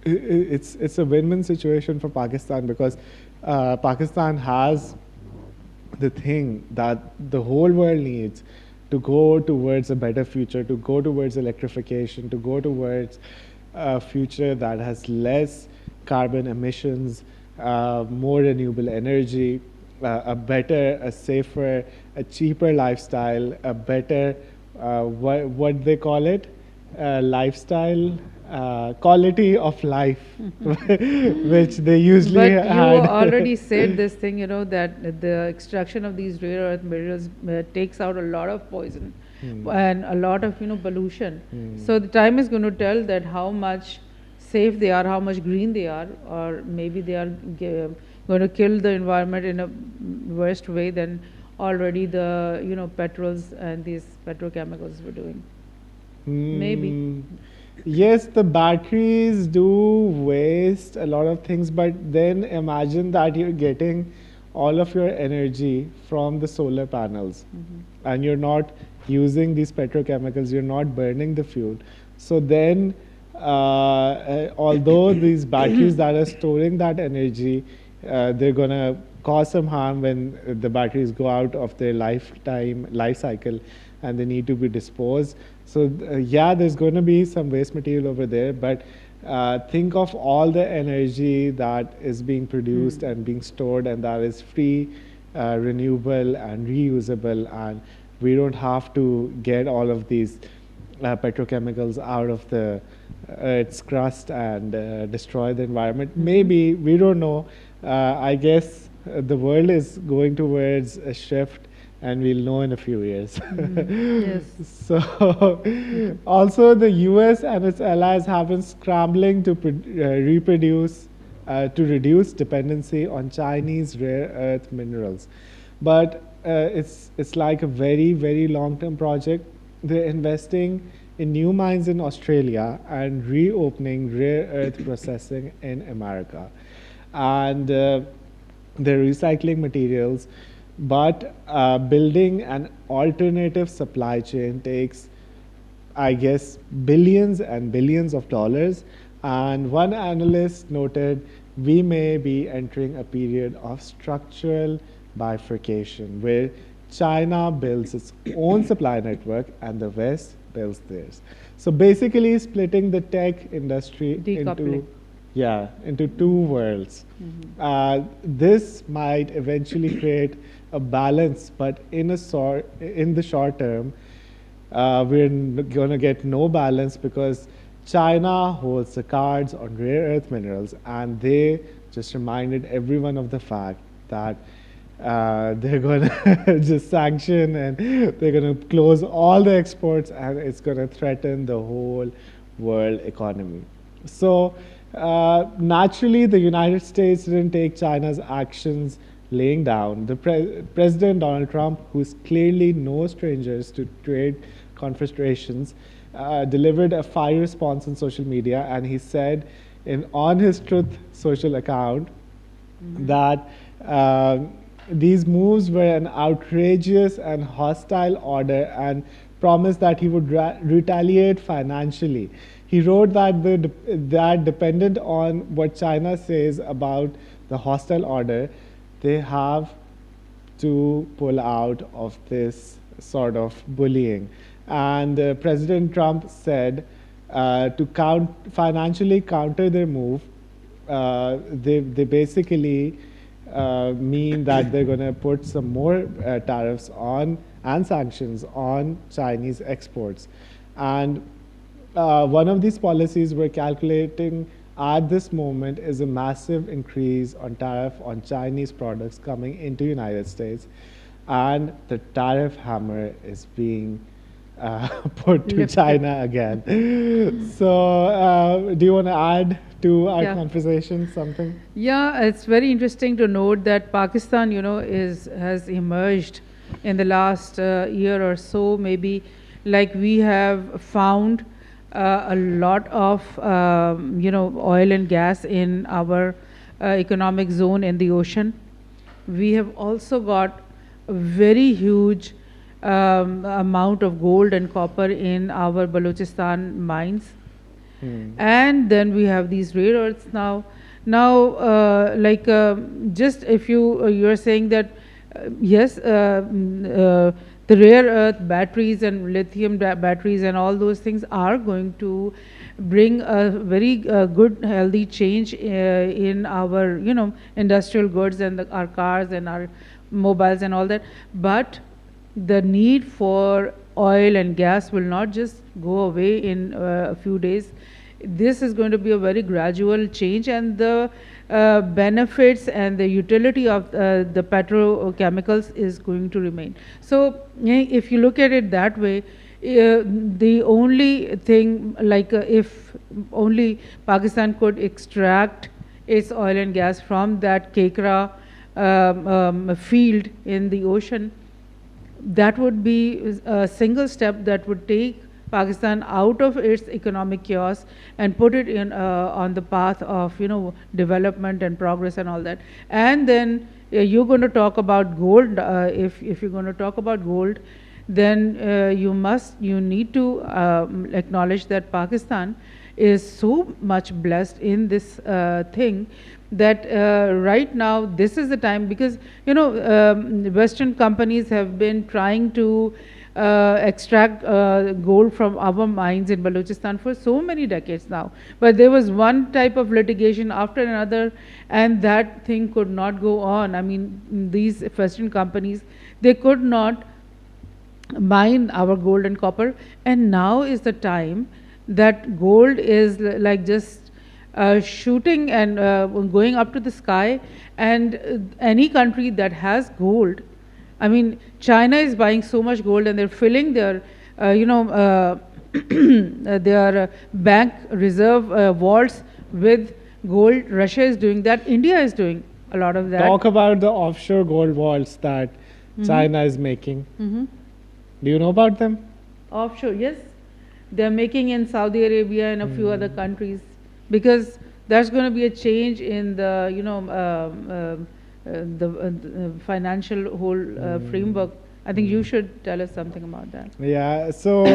it's a win-win situation for Pakistan because Pakistan has the thing that the whole world needs to go towards a better future, to go towards electrification, to go towards a future that has less carbon emissions, more renewable energy, a better, a safer, a cheaper lifestyle, a better what they call it, lifestyle, quality of life, which they usually But had. you already said this thing, you know, that the extraction of these rare earth minerals takes out a lot of poison and a lot of, you know, pollution. So the time is going to tell that how much safe they are, how much green they are, or maybe they are going to kill the environment in a worst way. Then already the petrols and these petrochemicals were doing. Maybe. Hmm. Yes, the batteries do waste a lot of things, but then imagine that you're getting all of your energy from the solar panels and you're not using these petrochemicals, you're not burning the fuel. So then, although these batteries that are storing that energy, they're gonna cause some harm when the batteries go out of their life cycle and they need to be disposed. So yeah, there's going to be some waste material over there, but think of all the energy that is being produced and being stored, and that is free, renewable, and reusable, and we don't have to get all of these petrochemicals out of the Earth's crust and destroy the environment. Maybe, we don't know. I guess the world is going towards a shift, and we'll know in a few years. Yes. So, also the US and its allies have been scrambling to to reduce dependency on Chinese rare earth minerals. But it's like a very, very long-term project. They're investing in new mines in Australia and reopening rare earth processing in America. And they're recycling materials, but building an alternative supply chain takes, I guess, billions and billions of dollars. And one analyst noted we may be entering a period of structural bifurcation where China builds its own supply network and the West builds theirs. So basically, splitting the tech industry Decoupling. into two worlds. This might eventually create a balance, but in the short term, we're going to get no balance because China holds the cards on rare earth minerals, and they just reminded everyone of the fact that they're going to just sanction and they're going to close all the exports, and it's going to threaten the whole world economy. So naturally, the United States didn't take China's actions laying down. The President Donald Trump, who's clearly no strangers to trade confrontations, delivered a fire response on social media, and he said on his Truth Social account that these moves were an outrageous and hostile order, and promised that he would retaliate financially. He wrote that dependent on what China says about the hostile order, they have to pull out of this sort of bullying. And President Trump said to financially counter their move, they basically mean that they're going to put some more tariffs on and sanctions on Chinese exports. And one of these policies we're calculating at this moment is a massive increase on tariff on Chinese products coming into United States, and the tariff hammer is being put to China again. So, do you want to add to our conversation something? Yeah, it's very interesting to note that Pakistan, has emerged in the last year or so. Maybe, like, we have found a lot of oil and gas in our economic zone in the ocean. We have also got a very huge amount of gold and copper in our Balochistan mines. And then we have these rare earths now. Just if you're saying that yes, the rare earth batteries and lithium batteries and all those things are going to bring a very good, healthy change in our, industrial goods and our cars and our mobiles and all that. But the need for oil and gas will not just go away in a few days. This is going to be a very gradual change, and the benefits and the utility of the petrochemicals is going to remain. So if you look at it that way, the only thing, if only Pakistan could extract its oil and gas from that Kekra field in the ocean, that would be a single step that would take Pakistan out of its economic chaos and put it in on the path of development and progress and all that. And then you're going to talk about gold. If you're going to talk about gold, then you need to acknowledge that Pakistan is so much blessed in this thing that right now this is the time, because Western companies have been trying to extract gold from our mines in Balochistan for so many decades now. But there was one type of litigation after another, and that thing could not go on. I mean, these Western companies, they could not mine our gold and copper, and now is the time that gold is like just shooting and going up to the sky, and any country that has gold, I mean, China is buying so much gold and they're filling their their bank reserve vaults with gold. Russia is doing that, India is doing a lot of that. Talk about the offshore gold vaults that China is making. Do you know about them? Offshore, yes. They're making in Saudi Arabia and a few other countries, because that's going to be a change in the the financial whole framework. I think you should tell us something about that. Yeah, so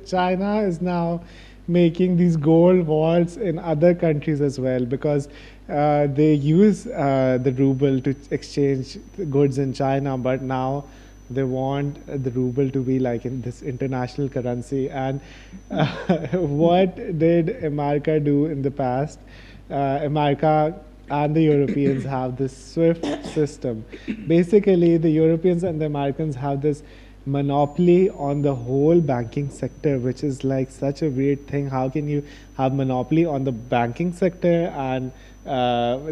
China is now making these gold vaults in other countries as well, because they use the ruble to exchange goods in China, but now they want the ruble to be like in this international currency. And what did America do in the past? America and the Europeans have this SWIFT system. Basically, the Europeans and the Americans have this monopoly on the whole banking sector, which is like such a weird thing. How can you have monopoly on the banking sector, and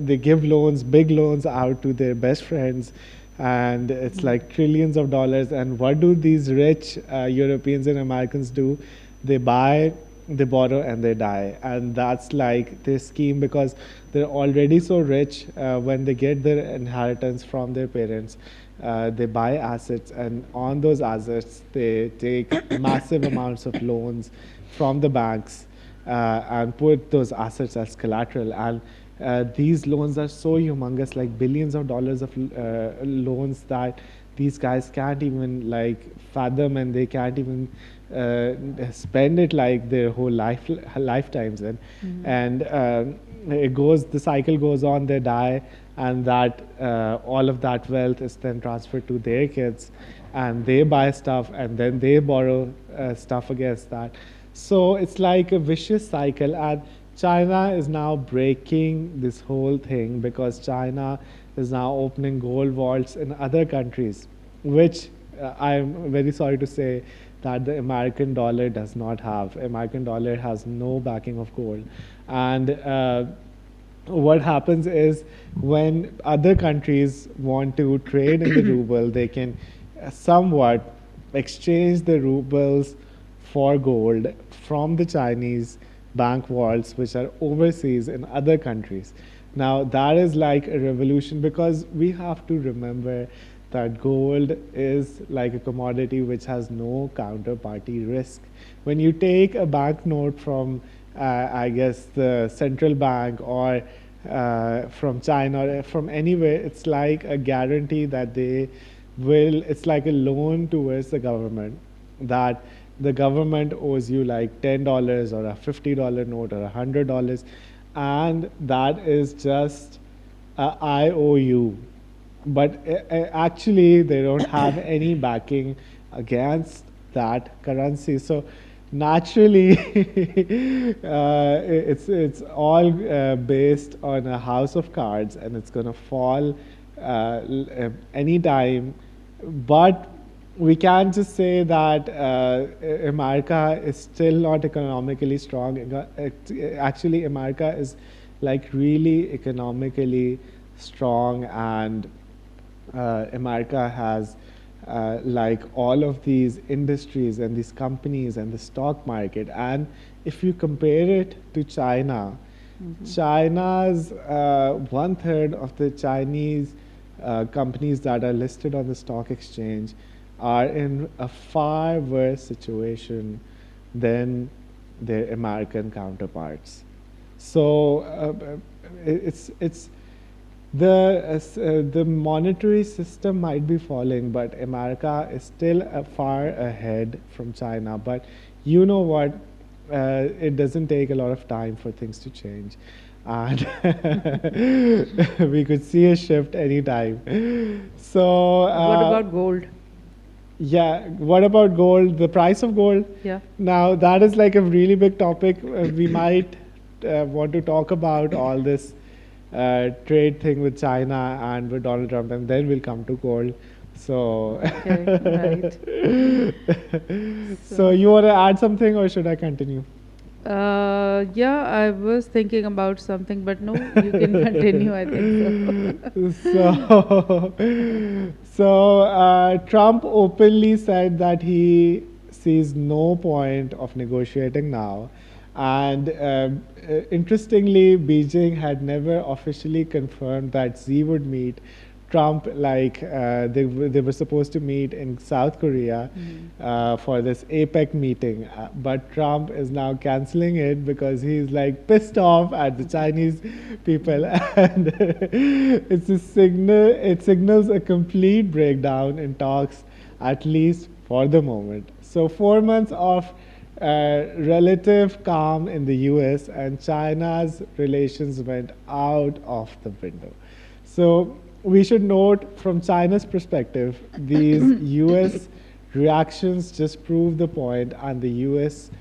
they give loans, big loans out to their best friends, and it's like trillions of dollars. And what do these rich Europeans and Americans do? They buy, they borrow, and they die. And that's like their scheme, because they're already so rich. When they get their inheritance from their parents, they buy assets, and on those assets they take massive amounts of loans from the banks and put those assets as collateral. And these loans are so humongous, like billions of dollars of loans, that these guys can't even like fathom, and they can't even spend it like their whole lifetimes. And the cycle goes on, they die, and that all of that wealth is then transferred to their kids, and they buy stuff, and then they borrow stuff against that. So it's like a vicious cycle. And China is now breaking this whole thing, because China is now opening gold vaults in other countries, which I'm very sorry to say that the American dollar does not have. American dollar has no backing of gold. And what happens is, when other countries want to trade in the ruble, they can somewhat exchange the rubles for gold from the Chinese bank vaults, which are overseas in other countries. Now, that is like a revolution, because we have to remember that gold is like a commodity which has no counterparty risk. When you take a banknote from, I guess, the central bank, or from China, or from anywhere, it's like a guarantee that it's like a loan towards the government, that the government owes you like $10 or a $50 note or $100, and that is just a IOU. But actually, they don't have any backing against that currency. So naturally, it's all based on a house of cards, and it's going to fall anytime. But we can't just say that America is still not economically strong. Actually, America is like really economically strong, and America has like all of these industries and these companies and the stock market. And if you compare it to China, China's 1/3 of the Chinese companies that are listed on the stock exchange are in a far worse situation than their American counterparts. So it's the monetary system might be falling, but America is still far ahead from China. But you know what? It doesn't take a lot of time for things to change, and we could see a shift anytime. So What about gold? yeah, what about gold? The price of gold? Yeah. Now, that is like a really big topic. We might want to talk about all this trade thing with China and with Donald Trump, and then we'll come to gold. So, Okay, right. so you want to add something, or should I continue? Yeah, I was thinking about something, but no, you can continue, I think So, Trump openly said that he sees no point of negotiating now. And interestingly, Beijing had never officially confirmed that Xi would meet Trump, like they were supposed to meet in South Korea for this APEC meeting. But Trump is now canceling it because he's like pissed off at the Chinese people. And it signals a complete breakdown in talks, at least for the moment. So 4 months of relative calm in the US, and China's relations went out of the window. So we should note from China's perspective, these US reactions just prove the point, and the US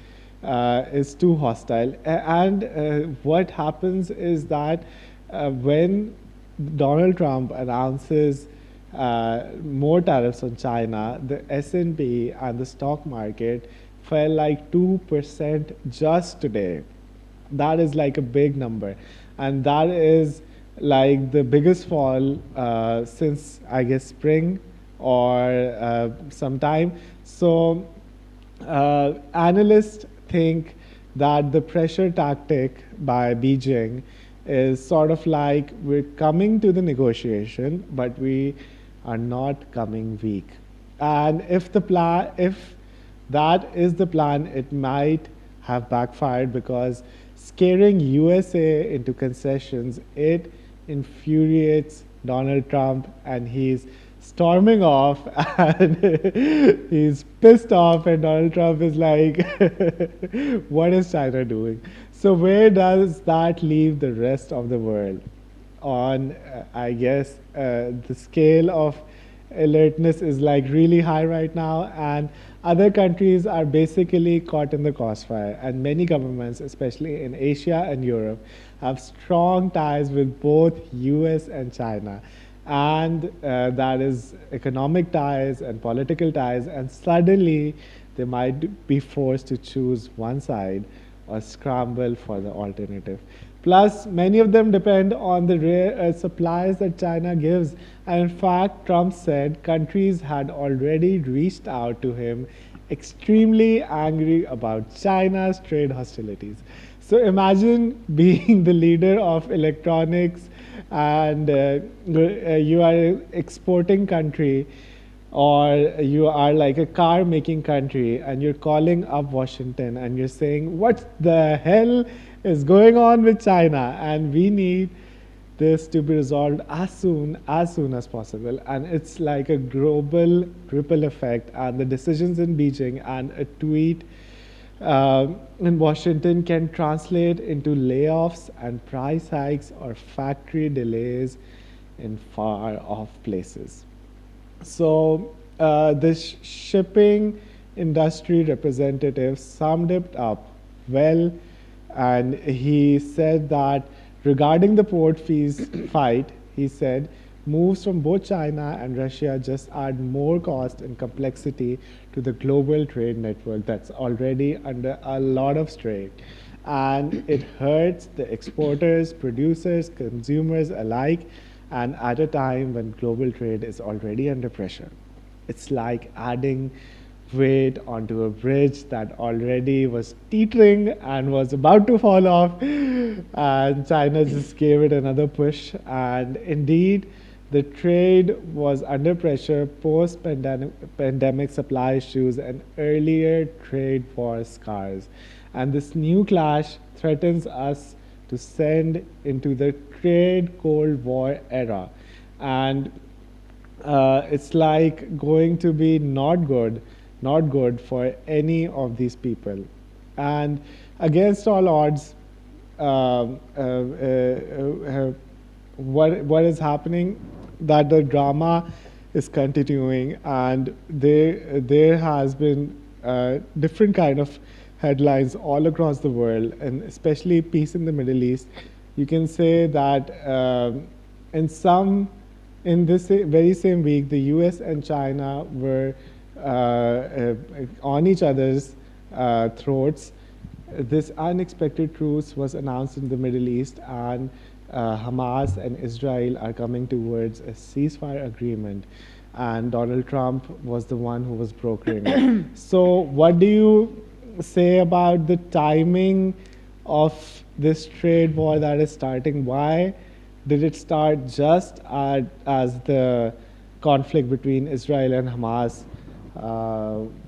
is too hostile. And what happens is that when Donald Trump announces more tariffs on China, the S&P and the stock market fell like 2% just today. That is like a big number, and that is like the biggest fall since, I guess, spring or sometime. So analysts think that the pressure tactic by Beijing is sort of like, we're coming to the negotiation, but we are not coming weak. And if that is the plan, it might have backfired, because scaring USA into concessions, it infuriates Donald Trump, and he's storming off and he's pissed off, and Donald Trump is like, what is China doing? So where does that leave the rest of the world on, I guess, the scale of alertness is like really high right now, and other countries are basically caught in the crossfire, and many governments, especially in Asia and Europe, have strong ties with both US and China, and that is economic ties and political ties, and suddenly they might be forced to choose one side or scramble for the alternative. Plus, many of them depend on the rare supplies that China gives. And in fact, Trump said countries had already reached out to him, extremely angry about China's trade hostilities. So imagine being the leader of electronics, and you are an exporting country, or you are like a car making country, and you're calling up Washington and you're saying, what the hell is going on with China? And we need this to be resolved as soon as possible. And it's like a global ripple effect, and the decisions in Beijing and a tweet in Washington can translate into layoffs and price hikes or factory delays in far off places. So the shipping industry representative summed it up well, and he said that regarding the port fees fight, he said moves from both China and Russia just add more cost and complexity to the global trade network that's already under a lot of strain. And it hurts the exporters, producers, consumers alike, and at a time when global trade is already under pressure. It's like adding weight onto a bridge that already was teetering and was about to fall off, and China just gave it another push. And indeed, The trade was under pressure post-pandemic supply issues and earlier trade war scars. And this new clash threatens us to send into the trade Cold War era. And it's like going to be not good for any of these people. And against all odds, what is happening, that the drama is continuing, and there has been different kind of headlines all across the world, and especially peace in the Middle East. You can say that in this very same week, the US and China were on each other's throats. This unexpected truce was announced in the Middle East, and Hamas and Israel are coming towards a ceasefire agreement. And Donald Trump was the one who was brokering it. So, what do you say about the timing of this trade war that is starting? Why did it start just as the conflict between Israel and Hamas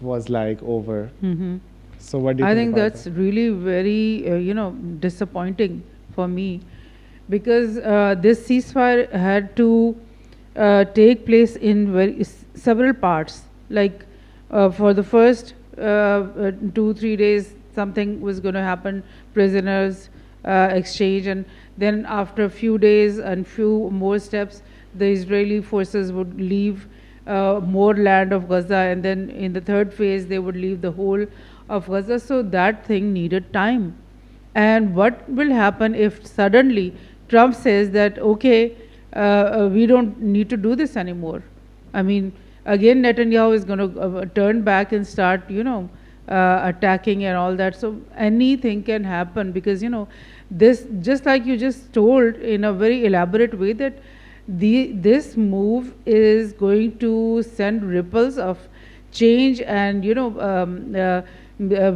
was like over? So what do you I think think about that's that? really very, disappointing for me, because this ceasefire had to take place in several parts. Like for the first 2-3 days, something was going to happen, prisoners exchange, and then after a few days and few more steps, the Israeli forces would leave more land of Gaza, and then in the third phase, they would leave the whole of Gaza. So that thing needed time. And what will happen if suddenly Trump says that, okay, we don't need to do this anymore? I mean, again, Netanyahu is going to turn back and start, attacking and all that. So anything can happen, because, this, just like you just told in a very elaborate way, that this move is going to send ripples of change, and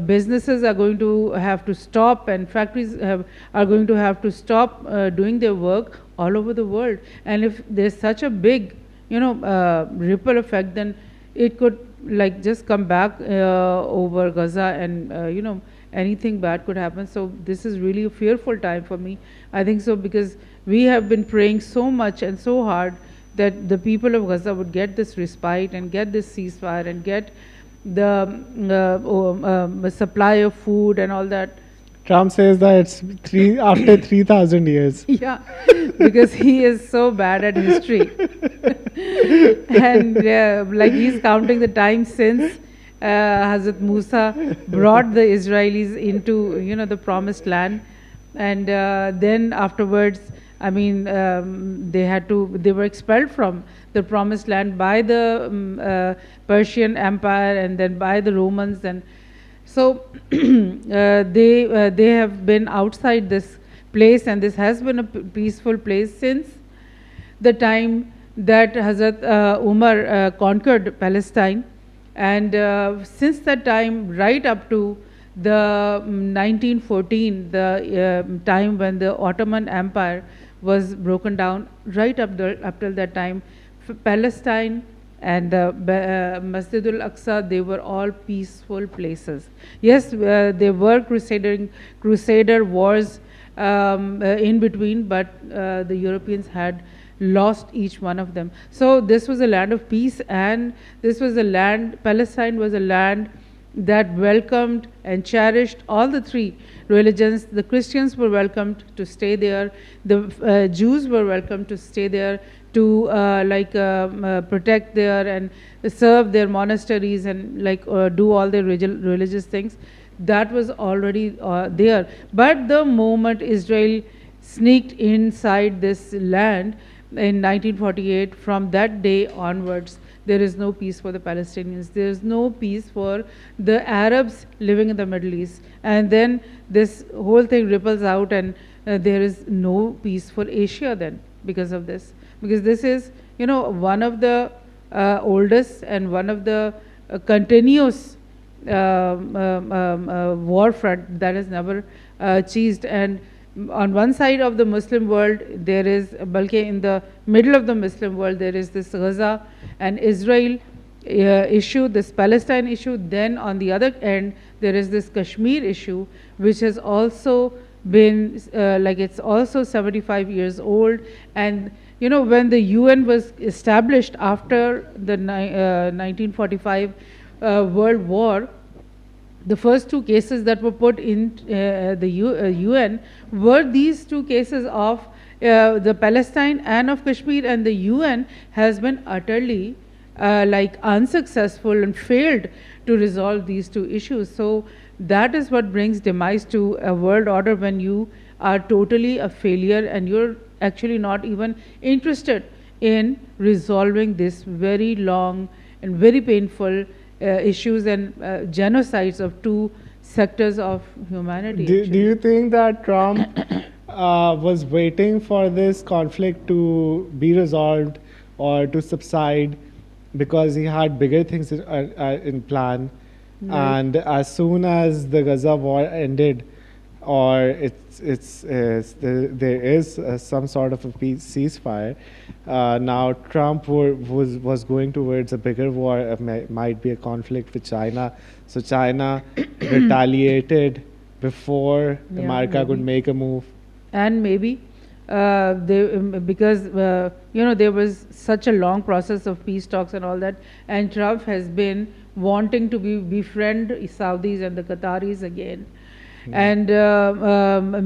businesses are going to have to stop, and factories are going to have to stop doing their work all over the world. And if there's such a big ripple effect, then it could like just come back over Gaza, and anything bad could happen. So this is really a fearful time for me, I think so, because we have been praying so much and so hard that the people of Gaza would get this respite and get this ceasefire and get the supply of food and all that. Trump says that it's after 3,000 years. Yeah, because he is so bad at history. And like he's counting the time since Hazrat Musa brought the Israelis into, the promised land. And then afterwards, I mean, they were expelled from the promised land by the Persian Empire, and then by the Romans. And so they have been outside this place, and this has been a peaceful place since the time that Hazrat Umar conquered Palestine. And since that time, right up to the 1914, the time when the Ottoman Empire was broken down, right up till that time, Palestine and Masjid al-Aqsa, they were all peaceful places. Yes, there were crusader wars in between, but the Europeans had lost each one of them. So this was a land of peace, and this was a land, Palestine was a land that welcomed and cherished all the three religions. The Christians were welcomed to stay there, the Jews were welcomed to stay there, to protect there and serve their monasteries, and do all their religious things. That was already there. But the moment Israel sneaked inside this land in 1948, from that day onwards, there is no peace for the Palestinians. There is no peace for the Arabs living in the Middle East. And then this whole thing ripples out, and there is no peace for Asia then because of this. Because this is, one of the oldest and one of the continuous war front that has never ceased. And on one side of the Muslim world, there is, balki in the middle of the Muslim world, there is this Gaza and Israel issue, this Palestine issue. Then on the other end, there is this Kashmir issue, which has also been like, it's also 75 years old. And you know, when the UN was established after the 1945 World War, the first two cases that were put in the UN were these two cases of the Palestine and of Kashmir, and the UN has been utterly like unsuccessful and failed to resolve these two issues. So that is what brings demise to a world order, when you are totally a failure and you're actually not even interested in resolving this very long and very painful issues and genocides of two sectors of humanity. Do you think that Trump was waiting for this conflict to be resolved or to subside because he had bigger things in plan? Right. And as soon as the Gaza war ended, or there is some sort of a ceasefire, now Trump was going towards a bigger war, might be a conflict with China. So China retaliated before Yeah, America could maybe. make a move. And maybe because you know, there was such a long process of peace talks and all that, and Trump has been wanting to befriend Saudis and the Qataris again. And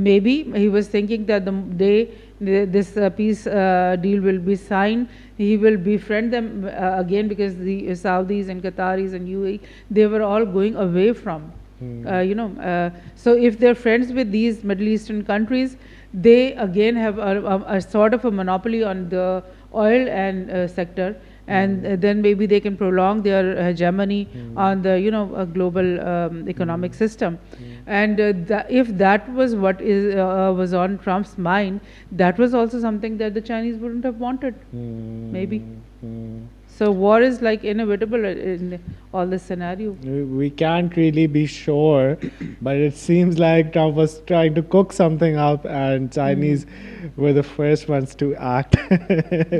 maybe he was thinking that the day this peace deal will be signed, he will befriend them again, because the Saudis and Qataris and UAE, they were all going away from you know, so if they're friends with these Middle Eastern countries, they again have a sort of a monopoly on the oil and sector, and then maybe they can prolong their hegemony on the, you know, global economic system. And if that was what was on Trump's mind, that was also something that the Chinese wouldn't have wanted, maybe. So war is like inevitable in all this scenario. We can't really be sure, but it seems like Trump was trying to cook something up, and Chinese were the first ones to act.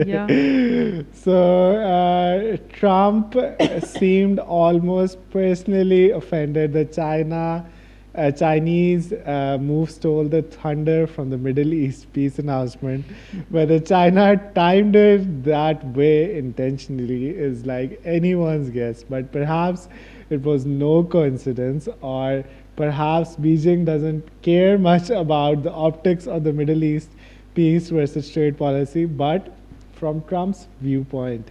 Yeah. So Trump seemed almost personally offended that Chinese move stole the thunder from the Middle East peace announcement. Whether China timed it that way intentionally is like anyone's guess, but perhaps it was no coincidence, or perhaps Beijing doesn't care much about the optics of the Middle East peace versus trade policy. But from Trump's viewpoint,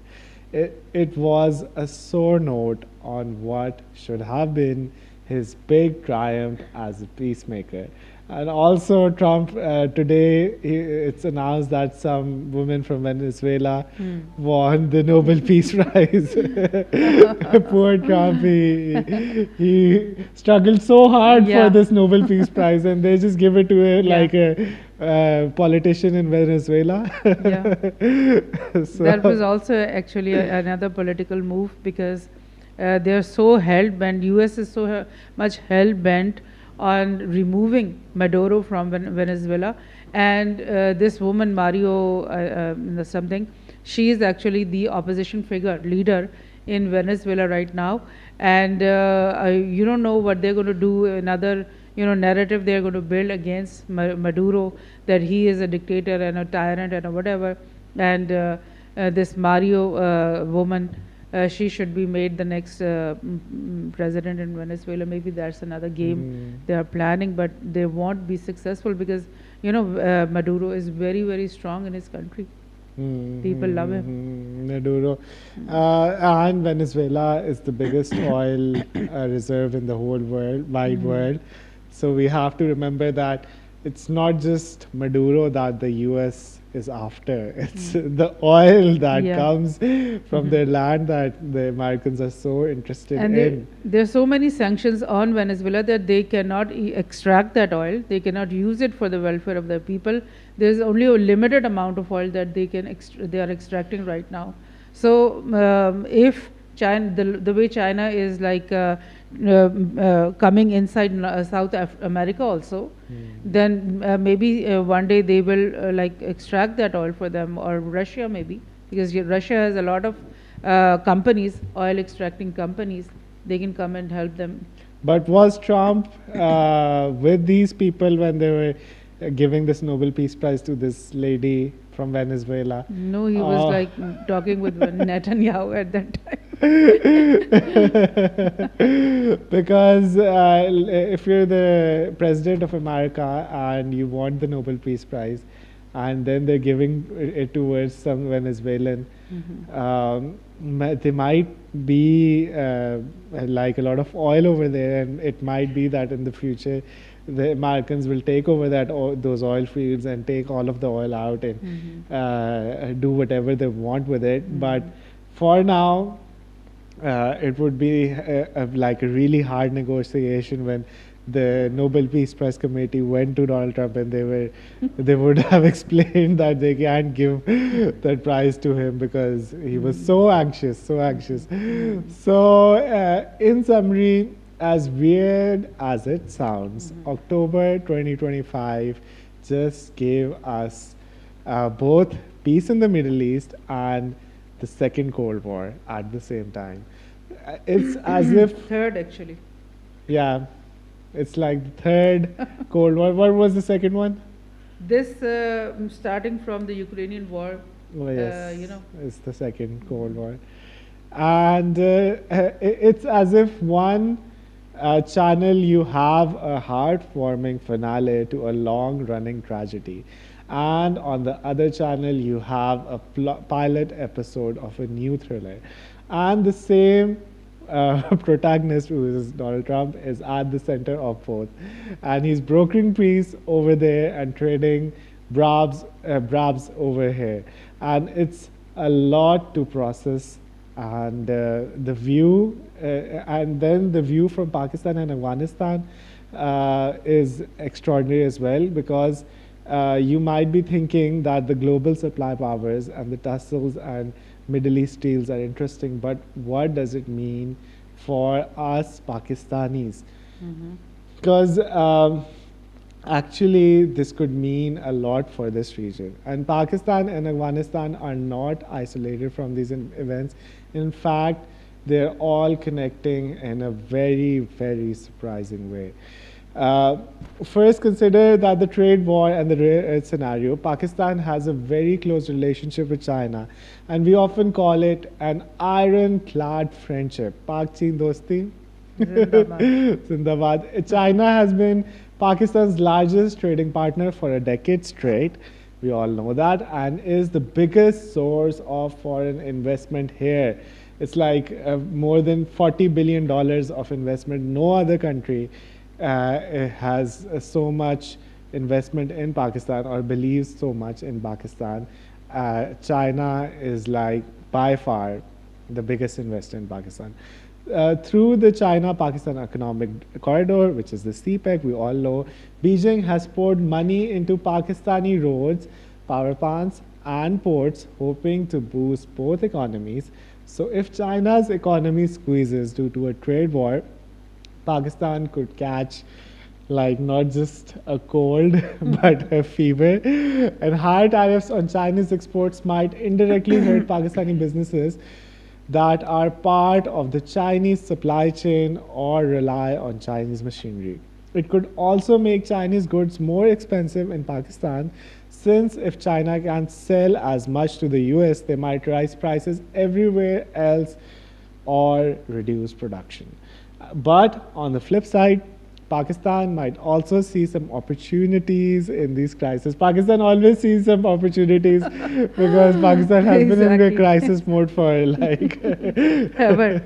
it was a sore note on what should have been his big triumph as a peacemaker. And also, Trump today, it's announced that some woman from Venezuela won the Nobel Peace Prize. Poor Trump, he struggled so hard Yeah. for this Nobel Peace Prize, and they just give it to like a politician in Venezuela. Yeah. So, That was also actually another political move, because they are so hell-bent, US is so much hell-bent on removing Maduro from Venezuela. And this woman, Mario something, she is actually the opposition figure, leader in Venezuela right now. And you don't know what they're going to do, another, you know, narrative they're going to build against Maduro, that he is a dictator and a tyrant and a whatever. And this Mario woman, she should be made the next president in Venezuela. Maybe that's another game they are planning, but they won't be successful, because, you know, Maduro is very, very strong in his country. People love him. Maduro. And Venezuela is the biggest oil reserve in the whole wide world. So we have to remember that it's not just Maduro that the US is after. It's the oil that comes from their land that the Americans are so interested And in. there are so many sanctions on Venezuela that they cannot extract that oil. They cannot use it for the welfare of their people. There's only a limited amount of oil that they are extracting right now. So if the way China is like coming inside South America also, then maybe one day they will like extract that oil for them, or Russia maybe, because Russia has a lot of companies, oil extracting companies. They can come and help them. But was Trump with these people when they were giving this Nobel Peace Prize to this lady from Venezuela? No, he was like talking with Netanyahu at that time. Because if you're the president of America and you want the Nobel Peace Prize, and then they're giving it towards some Venezuelan, there might be like a lot of oil over there, and it might be that in the future the Americans will take over those oil fields and take all of the oil out and do whatever they want with it. But for now, it would be like a really hard negotiation when the Nobel Peace Prize Committee went to Donald Trump, and they would have explained that they can't give that prize to him because he was so anxious, so anxious. So, in summary, as weird as it sounds, October 2025 just gave us both peace in the Middle East and the Second Cold War at the same time. It's as if Third, actually. yeah, it's like the third Cold War. What was the second one? This starting from the Ukrainian war, Oh yes, you know. it's the second Cold War, and it's as if one channel you have a heartwarming finale to a long-running tragedy, and on the other channel you have a pilot episode of a new thriller, and the same protagonist, who is Donald Trump, is at the center of both, and he's brokering peace over there and trading brabs over here, and it's a lot to process. And the view, and then the view from Pakistan and Afghanistan is extraordinary as well, because you might be thinking that the global supply powers and the tussles and Middle East deals are interesting, but what does it mean for us Pakistanis? Because actually this could mean a lot for this region. And Pakistan and Afghanistan are not isolated from these events. In fact, they're all connecting in a very, very surprising way. First, consider that the trade war and the rare earth scenario, Pakistan has a very close relationship with China, and we often call it an ironclad friendship. Pak Chin Dosti. Zindabad. Zindabad. China has been Pakistan's largest trading partner for a decade straight. We all know that, and is the biggest source of foreign investment here. It's like more than $40 billion of investment. No other country has so much investment in Pakistan or believes so much in Pakistan. China is like by far the biggest investor in Pakistan. Through the China-Pakistan Economic Corridor, which is the CPEC, we all know, Beijing has poured money into Pakistani roads, power plants, and ports, hoping to boost both economies. So if China's economy squeezes due to a trade war, Pakistan could catch like not just a cold but a fever, and higher tariffs on Chinese exports might indirectly hurt Pakistani businesses that are part of the Chinese supply chain or rely on Chinese machinery. It could also make Chinese goods more expensive in Pakistan, since if China can't sell as much to the US, they might raise prices everywhere else or reduce production. But on the flip side, Pakistan might also see some opportunities in these crises. Pakistan always sees some opportunities because Pakistan has been in a crisis mode for like Ever.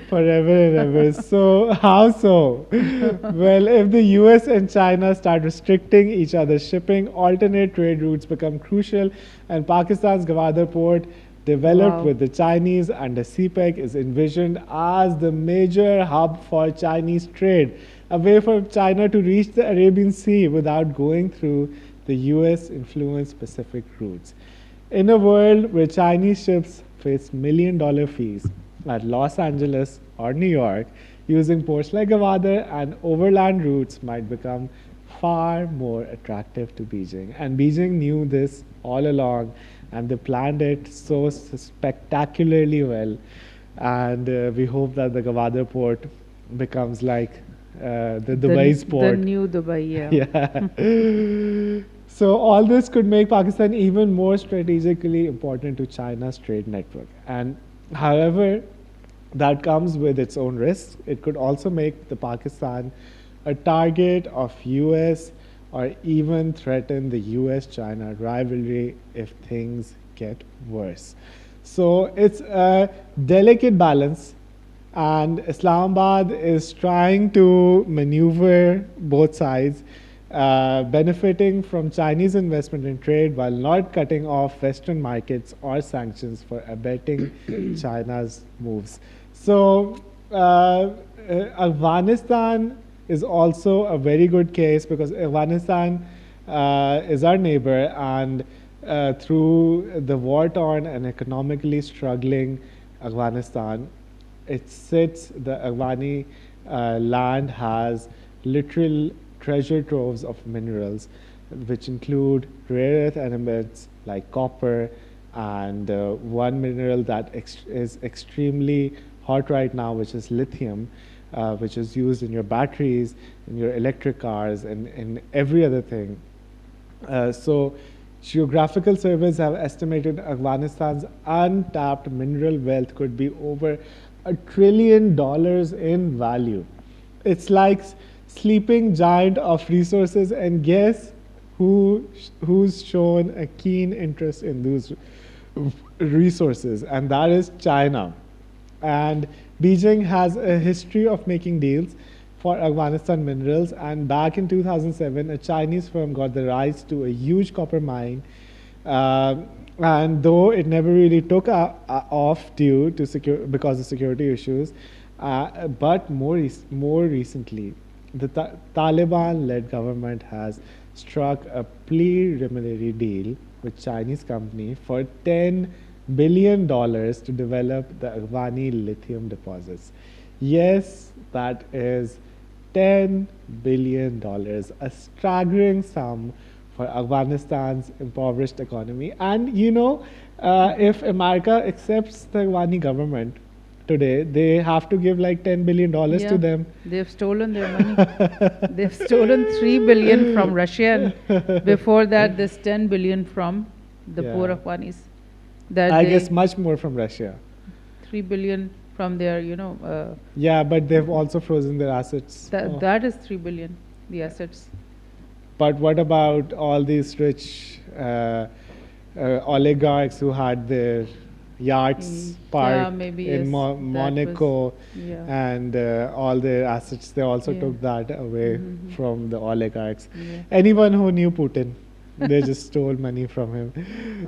forever and ever. So how so? Well, if the US and China start restricting each other's shipping, alternate trade routes become crucial, and Pakistan's Gwadar port, developed with the Chinese under CPEC, is envisioned as the major hub for Chinese trade, a way for China to reach the Arabian Sea without going through the US-influenced Pacific routes. In a world where Chinese ships face million-dollar fees, at Los Angeles or New York, using ports like Gwadar and overland routes might become far more attractive to Beijing. And Beijing knew this all along, and they planned it so spectacularly well. And we hope that the Gwadar port becomes like the Dubai's The port. new Dubai, yeah. Yeah. So all this could make Pakistan even more strategically important to China's trade network. And however, that comes with its own risks. It could also make the Pakistan a target of US or even threaten the US-China rivalry if things get worse. So it's a delicate balance, and Islamabad is trying to maneuver both sides, benefiting from Chinese investment in trade while not cutting off Western markets or sanctions for abetting China's moves. So, Afghanistan is also a very good case because Afghanistan is our neighbor, and through the war torn and economically struggling Afghanistan, it sits, the Afghani land has literal treasure troves of minerals, which include rare earth elements like copper, and one mineral that is extremely hot right now, which is lithium, which is used in your batteries, in your electric cars, and in every other thing. So, geographical surveys have estimated Afghanistan's untapped mineral wealth could be over $1 trillion in value. It's like sleeping giant of resources, and guess who's shown a keen interest in those resources, and that is China. And Beijing has a history of making deals for Afghanistan minerals, and back in 2007, a Chinese firm got the rights to a huge copper mine. And though it never really took off due to because of security issues, but more recently, the Taliban-led government has struck a preliminary deal with Chinese company for $10 billion to develop the Afghani lithium deposits. Yes, that is $10 billion, a staggering sum for Afghanistan's impoverished economy. And if America accepts the Afghani government today, they have to give like $10 billion to them. They've stolen their money. They've stolen 3 billion from Russia, and before that, this 10 billion from the poor Afghanis. I guess much more from Russia. 3 billion from their, yeah, but they've also frozen their assets. That is 3 billion, the assets. But what about all these rich oligarchs who had their yachts parked in Monaco, and all their assets? They also took that away from the oligarchs. Anyone who knew Putin, they just stole money from him.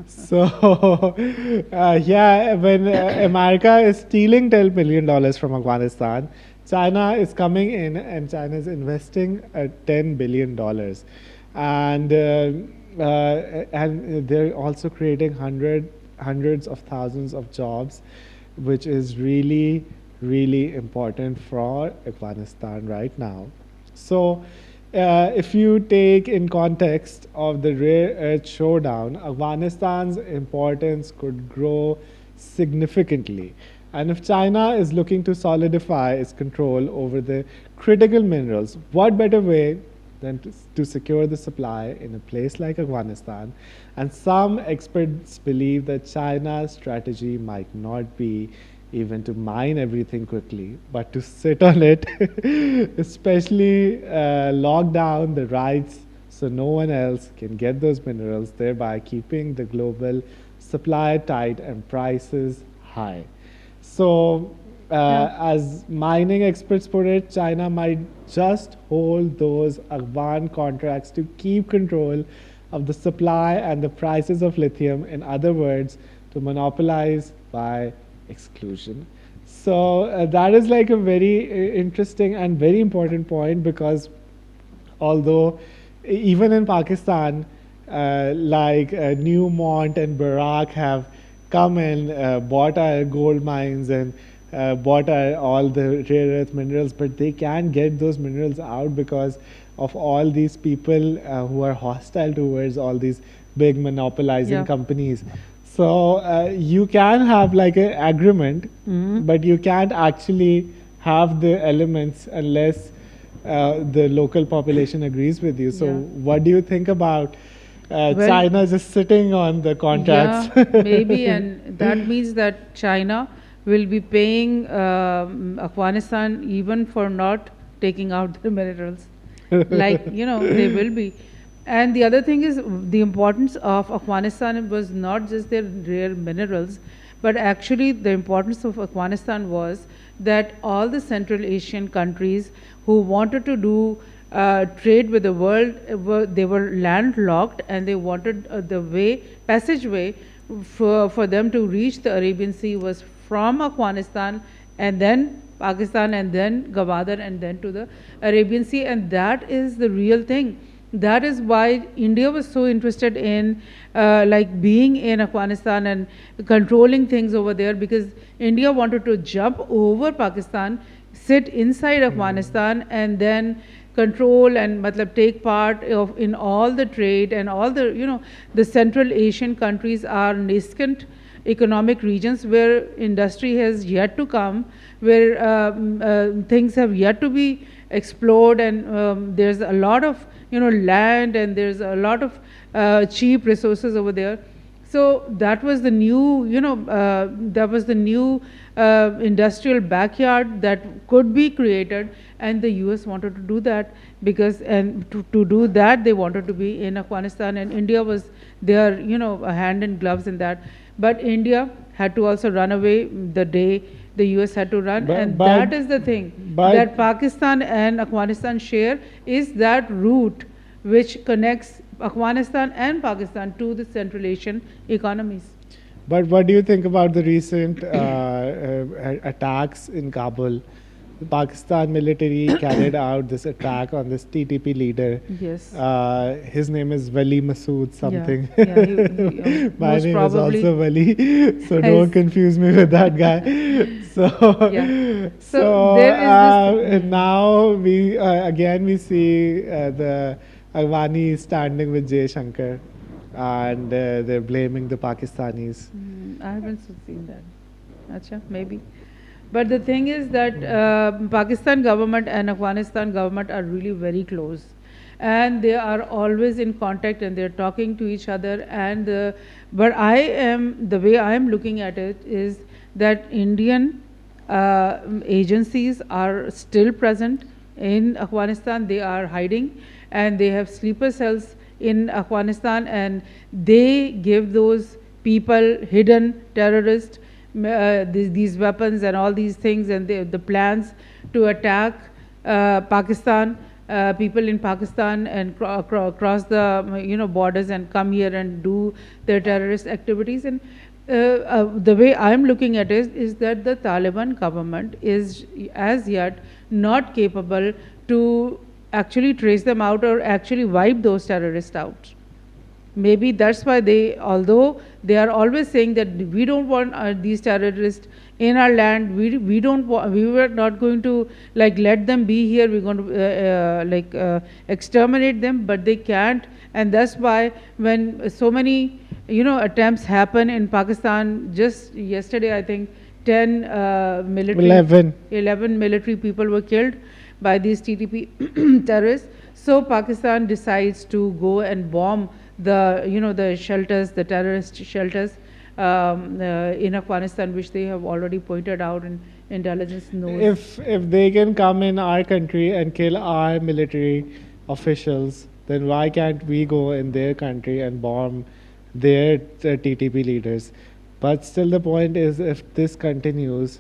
So, when America is stealing $10 billion from Afghanistan, China is coming in, and China is investing $10 billion. And they're also creating hundreds of thousands of jobs, which is really, really important for Afghanistan right now. So, if you take in context of the rare earth showdown, Afghanistan's importance could grow significantly. And if China is looking to solidify its control over the critical minerals, what better way than to secure the supply in a place like Afghanistan? And some experts believe that China's strategy might not be even to mine everything quickly, but to sit on it, especially lock down the rights so no one else can get those minerals, thereby keeping the global supply tight and prices high. So, as mining experts put it, China might just hold those Afghan contracts to keep control of the supply and the prices of lithium. In other words, to monopolize by exclusion. So that is like a very interesting and very important point, because although even in Pakistan, like Newmont and Barak have come and bought our gold mines and what are all the rare earth minerals, but they can't get those minerals out because of all these people who are hostile towards all these big monopolizing Yeah. companies. So you can have like an agreement, but you can't actually have the elements unless the local population agrees with you. So Yeah. what do you think about Well, China just sitting on the contracts? yeah, maybe, and that means that China will be paying Afghanistan even for not taking out the minerals. Like, they will be. And the other thing is the importance of Afghanistan was not just their rare minerals, but actually the importance of Afghanistan was that all the Central Asian countries who wanted to do trade with the world, they were landlocked, and they wanted the passageway for them to reach the Arabian Sea was from Afghanistan, and then Pakistan, and then Gwadar, and then to the Arabian Sea. And that is the real thing. That is why India was so interested in like being in Afghanistan and controlling things over there, because India wanted to jump over Pakistan, sit inside Afghanistan, and then control and take part of in all the trade and all the the Central Asian countries are nascent economic regions where industry has yet to come, where things have yet to be explored, and there's a lot of land, and there's a lot of cheap resources over there. So that was the new, that was the new industrial backyard that could be created, and the US wanted to do that, because and to do that they wanted to be in Afghanistan, and India was there, a hand in gloves in that. But India had to also run away the day the US had to run, and that is the thing that Pakistan and Afghanistan share, is that route which connects Afghanistan and Pakistan to the Central Asian economies. But what do you think about the recent attacks in Kabul? The Pakistan military carried out this attack on this TTP leader. Yes. His name is Wali Masood something. Yeah, My name is also Wali, so has- don't confuse me with that guy. So, Yeah. so there is this. now we again we see the Afghani standing with Jay Shankar, and they're blaming the Pakistanis. I haven't seen that. Acha, maybe. But the thing is that Pakistan government and Afghanistan government are really very close, and they are always in contact, and they're talking to each other. And but the way I am looking at it is that Indian agencies are still present in Afghanistan. They are hiding, and they have sleeper cells in Afghanistan, and they give those people, hidden terrorists, these weapons and all these things, and the plans to attack Pakistan, people in Pakistan, and cross the borders and come here and do their terrorist activities. And the way I'm looking at it is that the Taliban government is as yet not capable to actually trace them out or actually wipe those terrorists out. Maybe that's why although they are always saying that we don't want these terrorists in our land, we don't we were not going to let them be here. We're going to exterminate them, but they can't, and that's why when so many attempts happen in Pakistan, just yesterday I think 10 military 11 military people were killed by these TTP terrorists. So Pakistan decides to go and bomb the shelters, the terrorist shelters in Afghanistan, which they have already pointed out, and intelligence knows. If they can come in our country and kill our military officials, then why can't we go in their country and bomb their TTP leaders? But still, the point is, if this continues,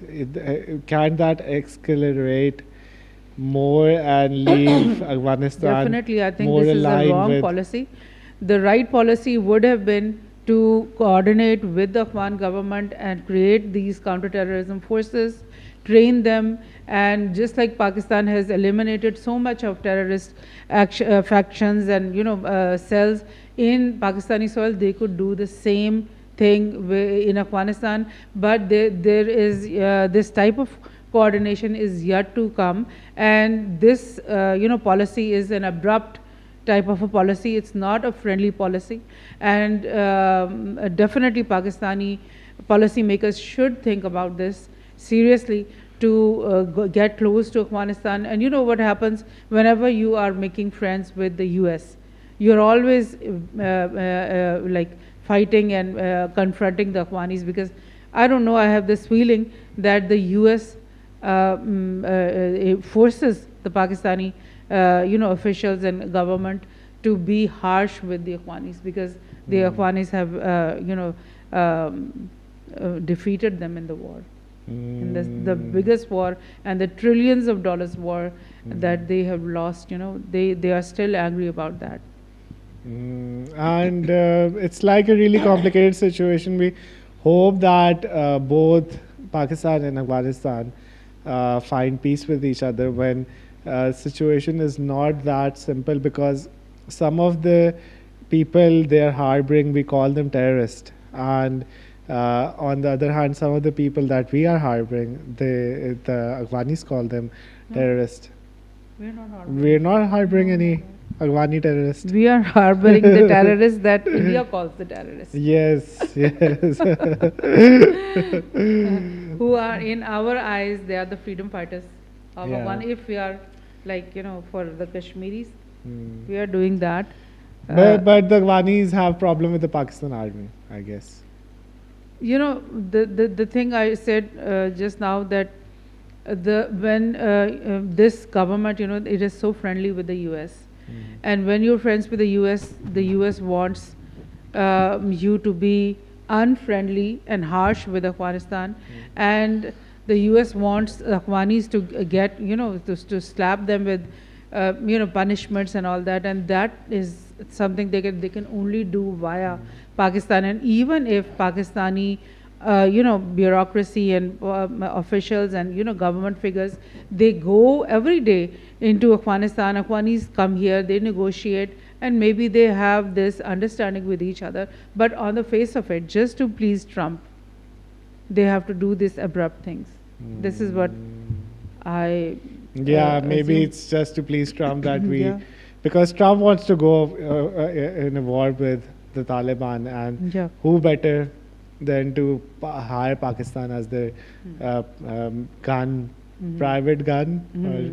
can't that accelerate more and leave Afghanistan Definitely, I think more this is a aligned wrong with policy. The right policy would have been to coordinate with the Afghan government and create these counterterrorism forces, train them, and just like Pakistan has eliminated so much of terrorist factions and cells in Pakistani soil, they could do the same thing in Afghanistan, but there is this type of coordination is yet to come, and this policy is an abrupt type of a policy. It's not a friendly policy, and definitely Pakistani policymakers should think about this seriously to get close to Afghanistan. And you know what happens whenever you are making friends with the US, you're always like fighting and confronting the Afghanis, because I don't know, I have this feeling that the US forces the Pakistani officials and government to be harsh with the Afghanis, because the Afghanis have defeated them in the war, in the biggest war, and the trillions of dollars war that they have lost. They are still angry about that. And it's like a really complicated situation. We hope that both Pakistan and Afghanistan find peace with each other, when situation is not that simple, because some of the people they are harboring, we call them terrorists, and on the other hand, some of the people that we are harboring, the Afghanis call them terrorists. We're not harboring any Afghani terrorists. We are harboring the terrorists that India calls the terrorists. Yes, yes. Who are, in our eyes, they are the freedom fighters of Yeah. Afghanistan. If we are, like, for the Kashmiris, we are doing that. But the Afghanis have problem with the Pakistan army, I guess. The thing I said just now, that when this government, it is so friendly with the US, and when you're friends with the US wants you to be unfriendly and harsh with Afghanistan, and the US wants Afghanis to get, to slap them with punishments and all that, and that is something they can only do via Pakistan. And even if Pakistani bureaucracy and officials and government figures, they go every day into Afghanistan, Afghanis come here, they negotiate, and maybe they have this understanding with each other, but on the face of it, just to please Trump, they have to do these abrupt things. This is what I maybe assume. it's just to please Trump that we, because Trump wants to go in a war with the Taliban, and who better than to hire Pakistan as the gun, private gun, or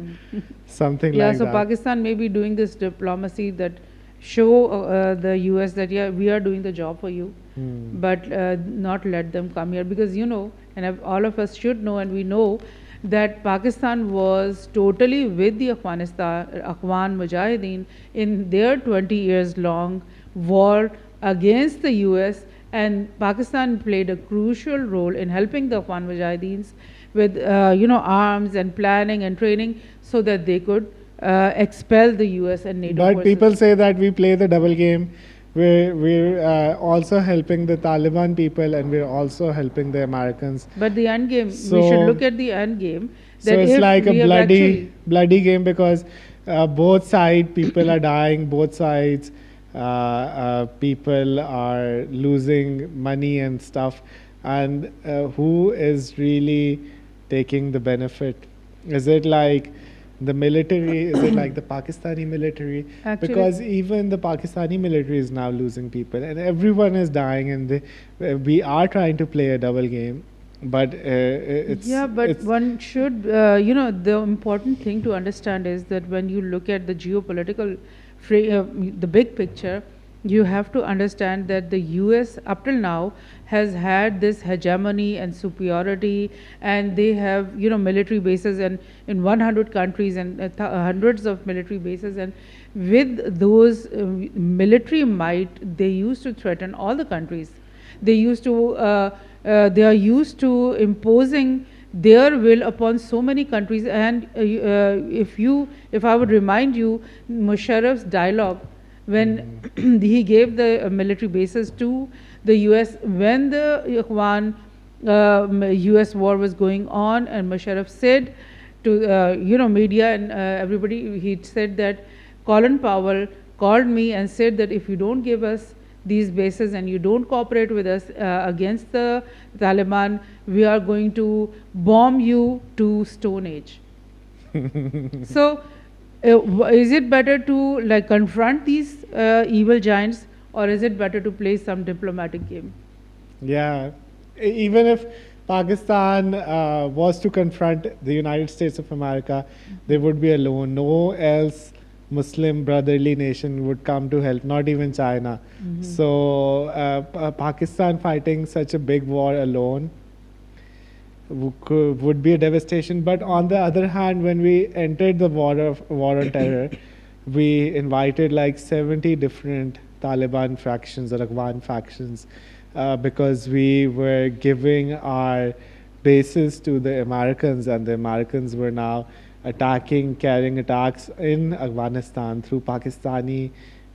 something like so that. Pakistan may be doing this diplomacy that show the US that we are doing the job for you, but not let them come here, because and all of us should know, and we know that Pakistan was totally with the Afghan Mujahideen in their 20 years long war against the US, and Pakistan played a crucial role in helping the Afghan Mujahideens with arms and planning and training, so that they could expel the US and NATO But forces. people say that we play the double game. We're also helping the Taliban people, and we're also helping the Americans. But the end game, we So- should look at the end game. So That it's if like we a have bloody game, because both side people are dying, both sides people are losing money and stuff, and who is really taking the benefit? Is it like the military? Is it like the Pakistani military? Actually- Because even the Pakistani military is now losing people, and everyone is dying, and we are trying to play a double game. But it's but it's, one should, the important thing to understand is that when you look at the geopolitical, the big picture, you have to understand that the US up till now has had this hegemony and superiority, and they have military bases and in 100 countries, and hundreds of military bases, and with those military might, they used to threaten all the countries. They used to they are used to imposing their will upon so many countries. And if I would remind you Musharraf's dialogue when he gave the military bases to the US when the Afghan US war was going on, and Musharraf said to media and everybody, he said that Colin Powell called me and said that if you don't give us these bases and you don't cooperate with us against the Taliban, we are going to bomb you to Stone Age. So, is it better to like confront these evil giants, or is it better to play some diplomatic game? Yeah, even if Pakistan was to confront the United States of America, they would be alone. No else Muslim brotherly nation would come to help, not even China. So Pakistan fighting such a big war alone would be a devastation. But on the other hand, when we entered the war on terror, we invited like 70 different Taliban factions or Afghan factions because we were giving our bases to the Americans, and the Americans were now carrying attacks in Afghanistan through Pakistani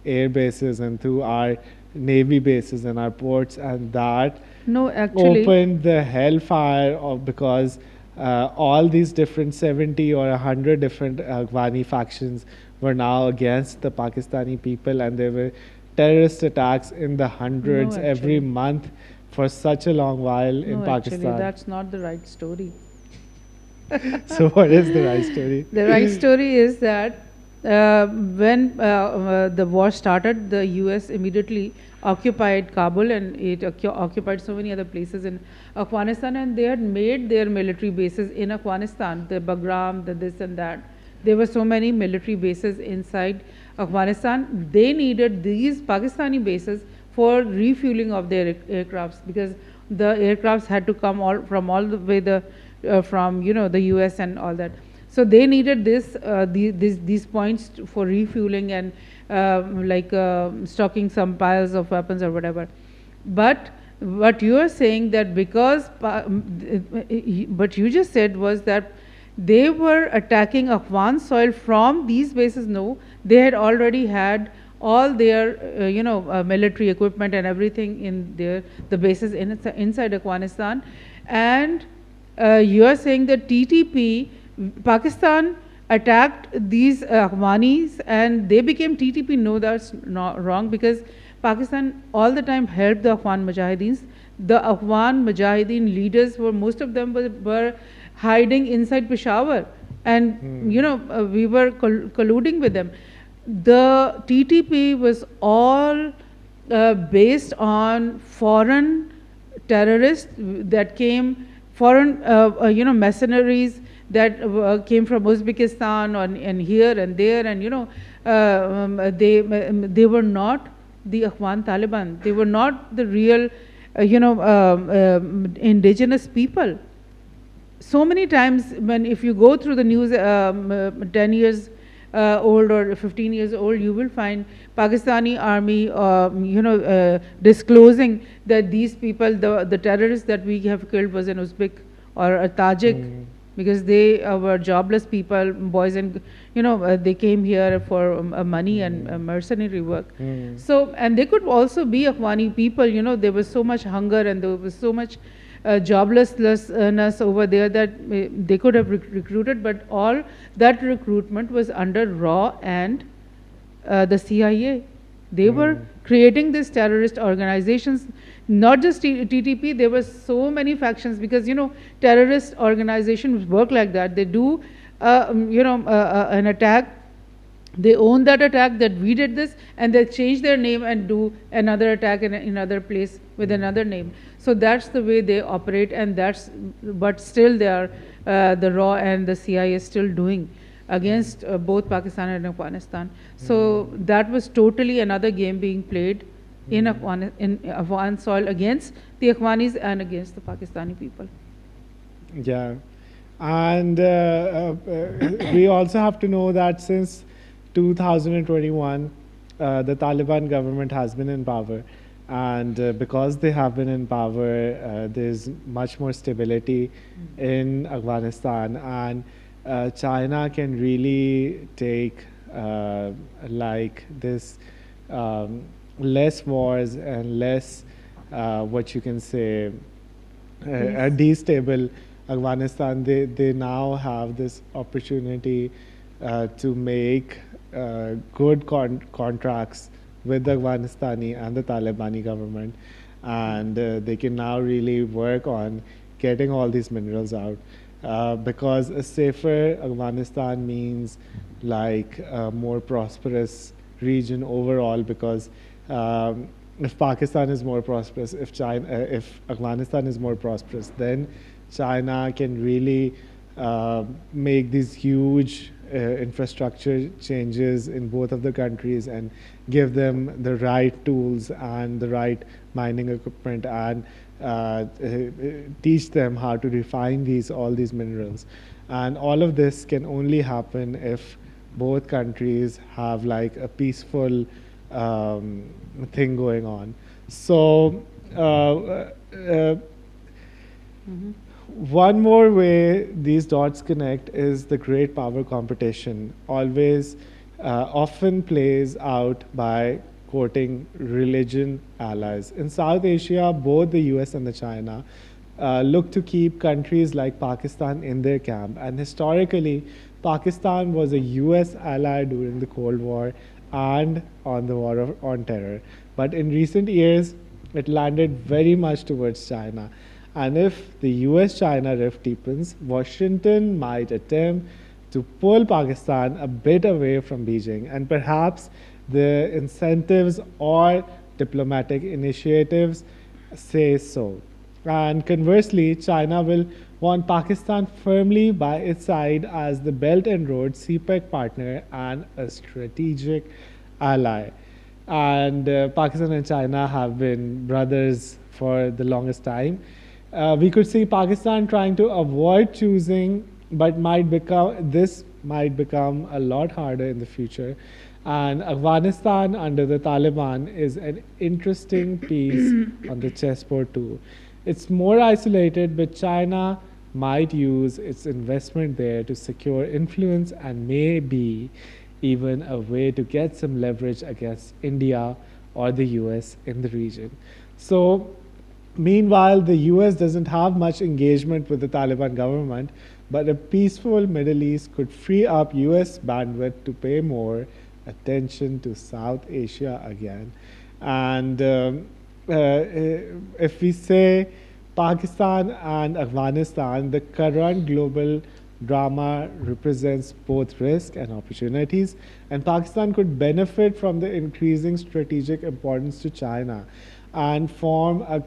air bases and through our navy bases and our ports, and that No, actually, opened the hellfire of, because all these different 70 or 100 different Afghani factions were now against the Pakistani people, and there were terrorist attacks in the hundreds No, every actually. month for such a long while in no, actually, Pakistan. that's not the right story. So what is the right story? The right story is that when the war started, the US immediately occupied Kabul, and it occupied so many other places in Afghanistan, and they had made their military bases in Afghanistan, the Bagram, the this and that. There were so many military bases inside Afghanistan. They needed these Pakistani bases for refueling of their aircrafts, because the aircrafts had to come all the way from the US and all that. So they needed these points for refueling and stocking some piles of weapons or whatever. But what you are saying that what you just said was that they were attacking Afghan soil from these bases. No, they had already had all their military equipment and everything in the bases inside Afghanistan, and you are saying that Pakistan attacked these Afghanis and they became TTP. No, that's not wrong, because Pakistan all the time helped the Afghan Mujahideens. The Afghan Mujahideen leaders most of them were hiding inside Peshawar, and we were colluding with them. The TTP was all based on foreign terrorists that came, foreign mercenaries that came from Uzbekistan and here and there, and they were not the Afghan Taliban. They were not the real indigenous people. So many times if you go through the news 10 years old or 15 years old, you will find Pakistani army disclosing that these people, the terrorists that we have killed was an Uzbek or a Tajik, because they were jobless people, boys, and they came here for money and mercenary work. So, and they could also be Afghani people. There was so much hunger and there was so much joblessness over there that they could have recruited, but all that recruitment was under RAW and the CIA. They were creating these terrorist organizations, not just TTP. There were so many factions, because terrorist organizations work like that. They do an attack. They own that attack, that we did this, and they change their name and do another attack in another place with another name. So that's the way they operate, and but still they are the RAW and the CIA is still doing against both Pakistan and Afghanistan. So that was totally another game being played in Afghan soil against the Afghanis and against the Pakistani people. Yeah, and we also have to know that since 2021, the Taliban government has been in power, and because they have been in power, there's much more stability in Afghanistan, and China can really take like this less wars and less what you can say a destable Afghanistan. They now have this opportunity to make good contracts with the Afghanistani and the Talibani government, and they can now really work on getting all these minerals out. Because a safer Afghanistan means like a more prosperous region overall. Because if Pakistan is more prosperous, if Afghanistan is more prosperous, then China can really make these huge infrastructure changes in both of the countries and give them the right tools and the right mining equipment, and teach them how to refine all these minerals. And all of this can only happen if both countries have like a peaceful thing going on. So one more way these dots connect is the great power competition, always often plays out by courting religion allies. In South Asia, both the US and the China look to keep countries like Pakistan in their camp. And historically, Pakistan was a US ally during the Cold War and on the on terror. But in recent years, it landed very much towards China. And if the US China rift deepens, Washington might attempt to pull Pakistan a bit away from Beijing, and perhaps the incentives or diplomatic initiatives say so. And conversely, China will want Pakistan firmly by its side as the Belt and Road CPEC partner and a strategic ally. And Pakistan and China have been brothers for the longest time. We could see Pakistan trying to avoid choosing, but this might become a lot harder in the future. And Afghanistan under the Taliban is an interesting piece on the chessboard too. It's more isolated, but China might use its investment there to secure influence and maybe even a way to get some leverage against India or the US in the region. So, meanwhile, the US doesn't have much engagement with the Taliban government, but a peaceful Middle East could free up US bandwidth to pay more attention to South Asia again. And if we say Pakistan and Afghanistan, the current global drama represents both risk and opportunities, and Pakistan could benefit from the increasing strategic importance to China and form a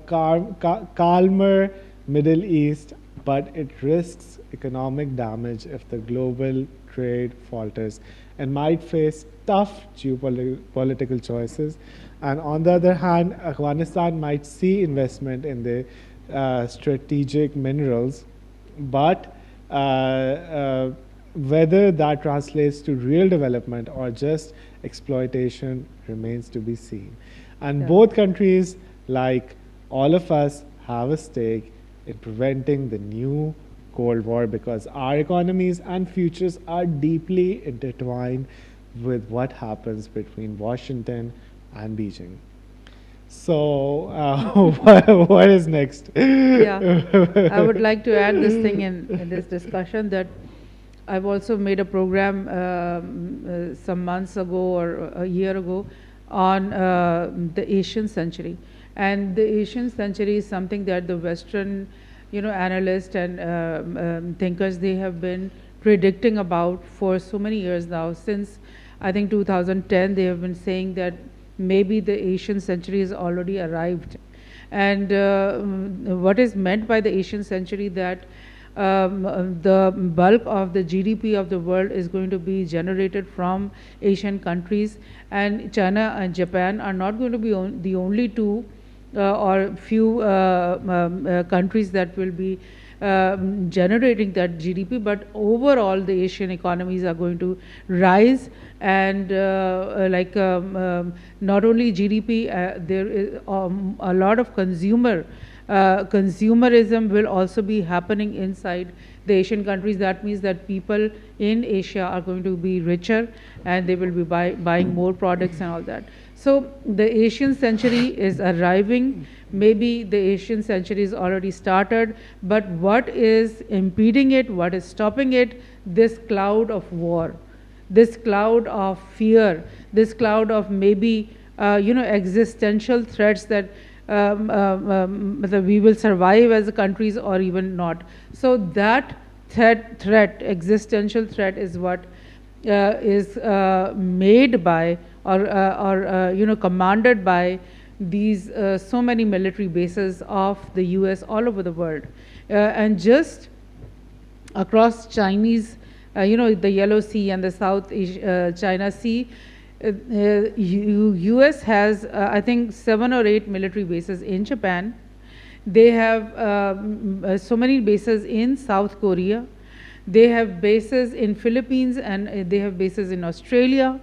calmer Middle East, but it risks economic damage if the global trade falters and might face tough geopolitical choices. And on the other hand, Afghanistan might see investment in the strategic minerals, but whether that translates to real development or just exploitation remains to be seen. And both countries, like all of us, have a stake in preventing the new Cold War, because our economies and futures are deeply intertwined with what happens between Washington and Beijing. So, what is next? Yeah, I would like to add this thing in this discussion, that I've also made a program some months ago or a year ago on the Asian century. And the Asian century is something that the Western, analysts and thinkers, they have been predicting about for so many years now. Since I think 2010, they have been saying that maybe the Asian century has already arrived. And what is meant by the Asian century, that the bulk of the GDP of the world is going to be generated from Asian countries, and China and Japan are not going to be the only two or few countries that will be generating that GDP, but overall the Asian economies are going to rise. And not only GDP, there is a lot of consumerism will also be happening inside the Asian countries. That means that people in Asia are going to be richer, and they will be buying more products and all that. So the Asian century is arriving. Maybe the Asian century is already started, but what is impeding it, what is stopping it? This cloud of war, this cloud of fear, this cloud of maybe existential threats that we will survive as a countries or even not. So that existential threat is what is made by or commanded by these so many military bases of the US all over the world, and just across Chinese, the Yellow Sea and the South China Sea. US has, I think, 7 or 8 military bases in Japan. They have so many bases in South Korea. They have bases in Philippines, and they have bases in Australia.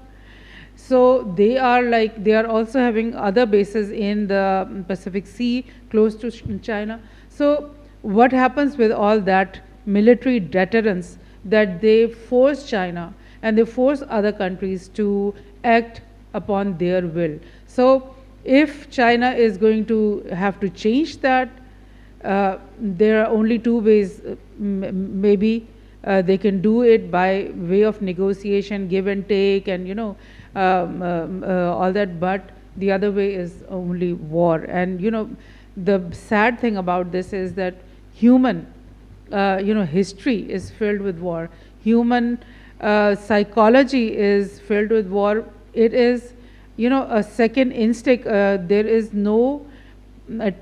So they are also having other bases in the Pacific Sea close to China. So what happens with all that military deterrence, that they force China and they force other countries to act upon their will. So if China is going to have to change that, there are only 2 ways. Maybe they can do it by way of negotiation, give and take, and all that. But the other way is only war. And the sad thing about this is that human history is filled with war. Human psychology is filled with war. It is a second instinct. There is no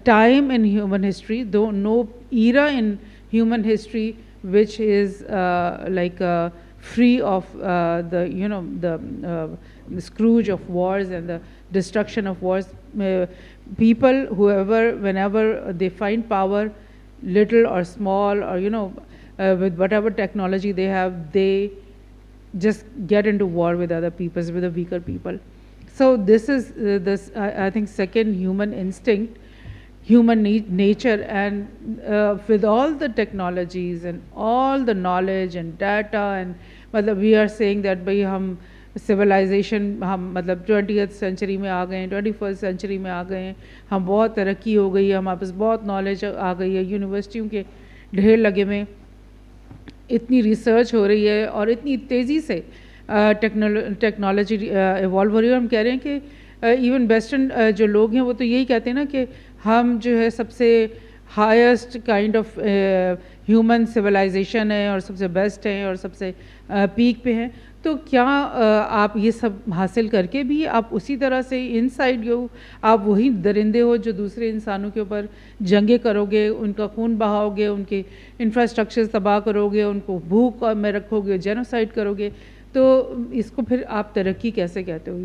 time in human history, though no era in human history which is free of the scourge of wars and the destruction of wars. People, whenever they find power, little or small, or with whatever technology they have, they just get into war with other peoples, with the weaker people. So this is I think, second human instinct, human nature. And with all the technologies and all the knowledge and data, and we are saying that bhai hum civilization, हम 20th century में आ गए हैं, 21st century में आ गए हैं, हम बहुत तरक्की हो गई है, हमारे पास बहुत नॉलेज आ गई है, यूनिवर्सिटियों के ढेर लगे में, इतनी रिसर्च हो रही है और इतनी तेज़ी से टेक्नोलॉजी इवॉल्व हो रही है. हम कह रहे हैं कि इवन वेस्टर्न जो लोग हैं वो तो यही कहते हैं ना कि हम जो है सबसे highest kind of human civilisation है और सबसे बेस्ट हैं और सबसे पीक पे हैं. तो क्या आप ये सब हासिल करके भी आप उसी तरह से इनसाइड आप वही दरिंदे हो जो दूसरे इंसानों के ऊपर जंगे करोगे, उनका खून बहाओगे, उनके इंफ्रास्ट्रक्चर तबाह करोगे, उनको भूख में रखोगे, जेनोसाइड करोगे, तो इसको फिर आप तरक्की कैसे कहते हो?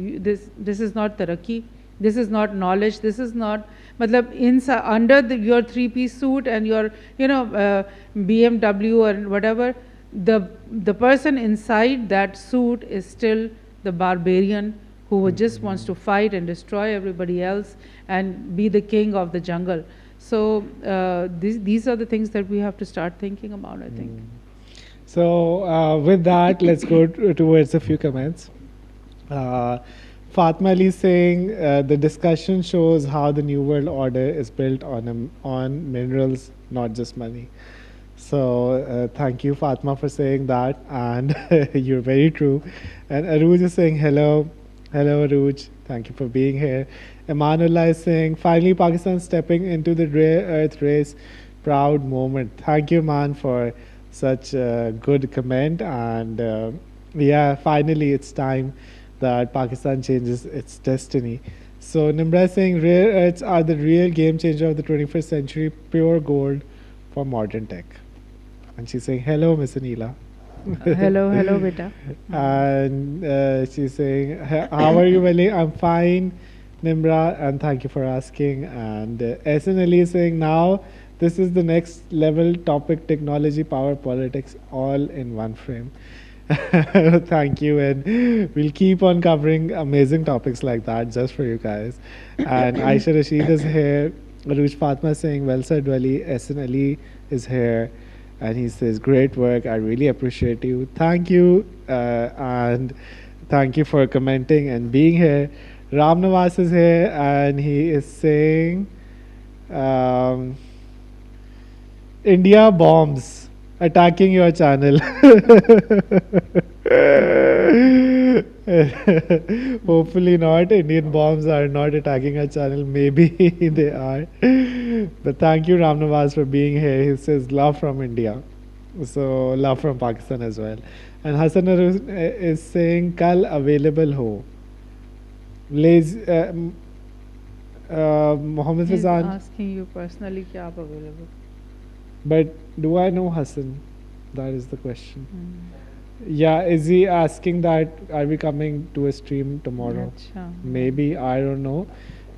दिस इज़ नॉट तरक्की, this is not knowledge, this is not, मतलब in under your 3-piece suit and your BMW और whatever, the person inside that suit is still the barbarian who just wants to fight and destroy everybody else and be the king of the jungle. So these are the things that we have to start thinking about, I think. So with that, let's go towards a few comments. Fatma Ali saying the discussion shows how the New World Order is built on minerals, not just money. So thank you, Fatma, for saying that, and you're very true. And Aruj is saying hello. Hello, Aruj. Thank you for being here. Emanullah is saying, finally Pakistan stepping into the rare earth race. Proud moment. Thank you, man, for such a good comment. And yeah, finally it's time that Pakistan changes its destiny. So Nimra is saying rare earths are the real game changer of the 21st century, pure gold for modern tech. And she's saying, hello, Miss Anila. Hello, beta. And she's saying, how are you, Wali? I'm fine, Nimra, and thank you for asking. And SN Ali is saying, now this is the next level topic, technology, power, politics, all in one frame. Thank you, and we'll keep on covering amazing topics like that just for you guys. And Aisha Rashid is here. Aruj Fatma is saying, well said, Wali. SN Ali is here. And he says, great work. I really appreciate you. Thank you. And thank you for commenting and being here. Ram Nawaz is here. And he is saying, India bombs attacking your channel. Hopefully not. Indian bombs are not attacking our channel. Maybe they are. But thank you, Ram Nawaz, for being here. He says love from India. So love from Pakistan as well. And Hassan is saying kal available ho. Lazy, Mohammed He's Fazan. asking you personally, kya aap available? But do I know Hassan? That is the question. Hmm. Yeah, is he asking that are we coming to a stream tomorrow? Acha. Maybe, I don't know.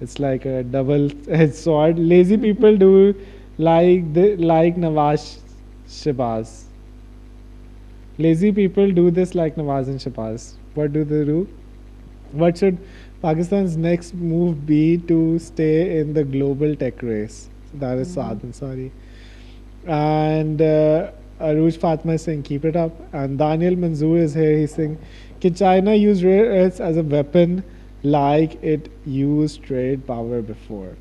It's like a double-edged sword. Lazy people do like Nawaz Shabazz. Lazy people do this like Nawaz and Shabazz. What do they do? What should Pakistan's next move be to stay in the global tech race? That is Saad Ansari. And Aruj Fatma is saying, keep it up. And Daniel Manzoor is here. He's saying, can China use rare earths as a weapon like it used trade power before?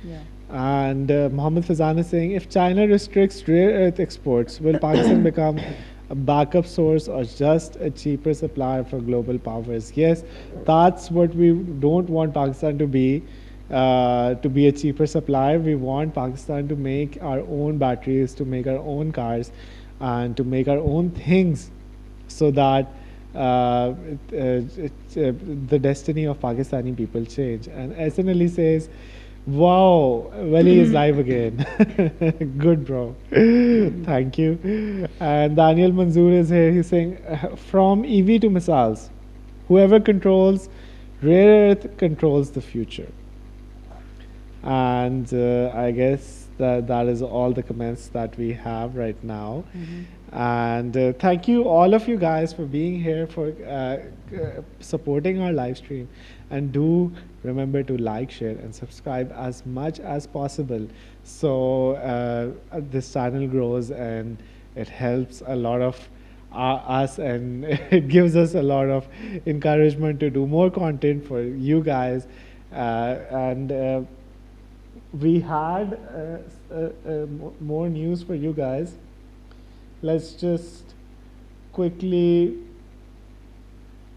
Yeah. And Mohammed Fazan is saying, if China restricts rare earth exports, will Pakistan become a backup source or just a cheaper supplier for global powers? Yes, that's what we don't want Pakistan to be a cheaper supplier. We want Pakistan to make our own batteries, to make our own cars, and to make our own things, so that the destiny of Pakistani people change. And SN Ali says, wow, Wali is live again. Good, bro. Thank you. And Daniel Manzoor is here. He's saying, from EV to missiles, whoever controls rare earth controls the future. And I guess that is all the comments that we have right now. And thank you, all of you guys, for being here, for supporting our live stream. And do remember to like, share, and subscribe as much as possible, so this channel grows and it helps a lot of us, and it gives us a lot of encouragement to do more content for you guys. And we had more news for you guys. Let's just quickly,